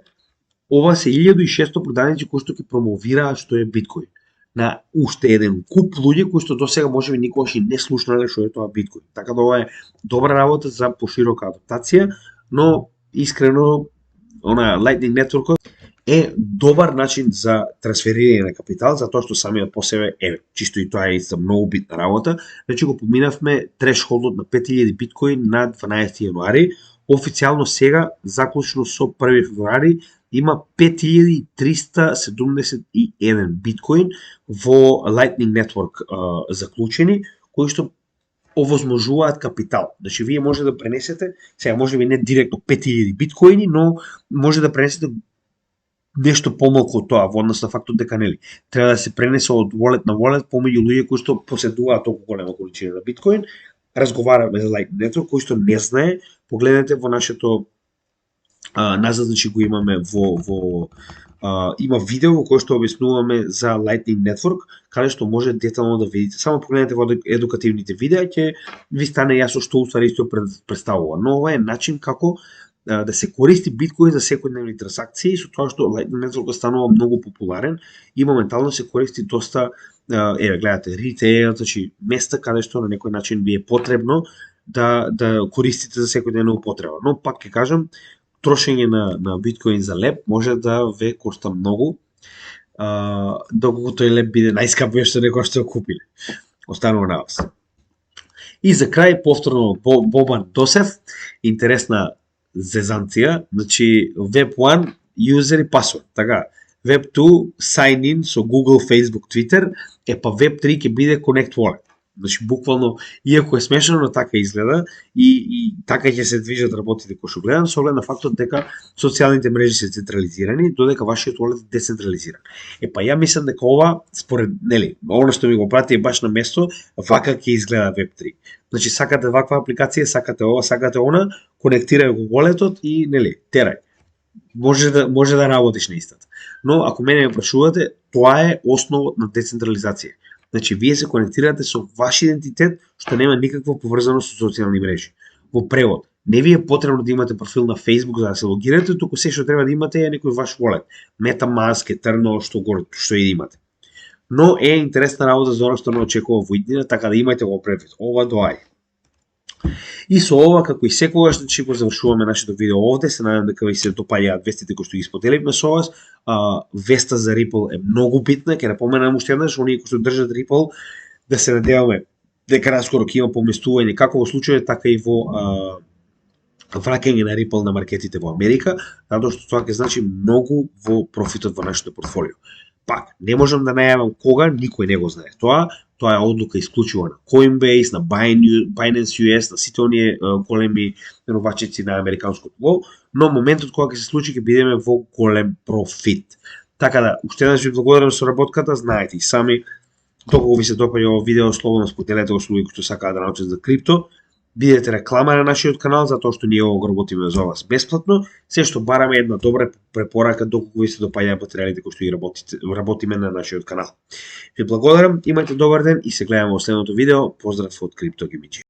ова се 1600 продавници кои што ќе промовираат што е биткоин на уште еден куп луѓе кои што досега можеби никогаш и не слушнале што е тоа биткоин. Така да ова е добра работа за поширока адаптација, но искрено Lightning Network е добар начин за трансферирање на капитал, затоа што самиот по себе чисто и тоа е исто многу битна работа. Значи го поминавме трешхолдот на 5000 биткоин на 12 јануари. Официјално сега, заклучно со 1 февруари, има 5371 биткоин во Lightning Network заклучени, кои што овозможуваат капитал. Значи, вие може да пренесете, сега може би не директно 5000 биткоини, но може да пренесете нешто помалку од тоа, во однос на фактот дека нели треба да се пренесе од wallet на wallet помеѓу луѓе кои што поседуваат толку голема количина на биткоин. Разговараме за Lightning Network, кој што не знае, погледнете во нашето назад, значи го имаме има видео во кое што објаснуваме за Lightning Network, каде што може детално да видите. Само погледнете во едукативните видеа, ќе ви стане јасно што уствари исто представува. Но ова е начин како да се користи биткоин за секојдневни трансакции, со тоа што Lightning Network станува многу популарен и моментално се користи доста, гледате, ритейл, значи места каде што на некој начин ви е потребно да користите за секојдневна употреба. Но пак ќе кажам, трошење на биткоин за леп може да ве кошта многу. доколку тој леп биде најскапиот што некој што го купиле. Останува на вас. И за крај, повторно, Бобан Досев, интересна зезанција, значи Web 1, user и пасворд, така, Web 2, sign in со Google, Facebook, Twitter, па Web 3 ќе биде Connect Wallet. Значи, буквално, иако е смешано, но така изгледа и така ќе се движат работите кои што гледам, со оглед на фактот дека социјалните мрежи се централизирани, додека вашиот wallet е децентрализиран. Па ја мислам дека ова, според, нели, оно што ми го прати е баш на место, вака ќе изгледа Web 3. Значи, сакате ваква апликација, сакате ова, сакате она, конектирај го walletот и, нели, терај. Може да работиш на истата. Но, ако мене ме прашувате, тоа е основот на децентрализација. Значи, вие се конектирате со ваш идентитет, што нема никаква поврзаност со социјални мрежи. Во превод, не ви е потребно да имате профил на Facebook за да се логирате, туку се што треба да имате е некој ваш wallet. MetaMask, Eternal, што и да имате. Но е интересна работа за оно што не очекува во иднина, така да имајте го предвид. Ова доаѓа. И со ова, како и секогаш, значи го завршуваме нашето видео овде. Се надевам дека ви се допаѓаат вестите кои што ги споделивме со вас. Веста за Ripple е многу битна, ќе напоменам уште еднаш, оние кои што држат Ripple, да се надеваме дека наскоро ќе има поместување како во случајот, така и во враќање на Ripple на маркетите во Америка, затоа што тоа ќе значи многу во профитот во нашето портфолио. Пак, не можам да најавам кога, никој не го знае тоа е одлука исклучиво на Coinbase, на Binance US, на сите оние големи менувачици на американското лоу, но моментот кога ќе се случи ќе бидеме во голем профит. Така да, уште еднаш ви благодарам за соработката, знаете и сами, доколку ви се допаѓа ово видео, слободно споделете го со луѓе кои што сакаат да научат за крипто. Бидете реклама на нашиот канал, затоа што ние ово работиме за вас бесплатно. Се што бараме една добра препорака доколку ви се допаѓаат материјалите кои што ги работиме на нашиот канал. Ви благодарам, имајте добар ден и се гледаме во следното видео. Поздрав од Крипто Гимиџи.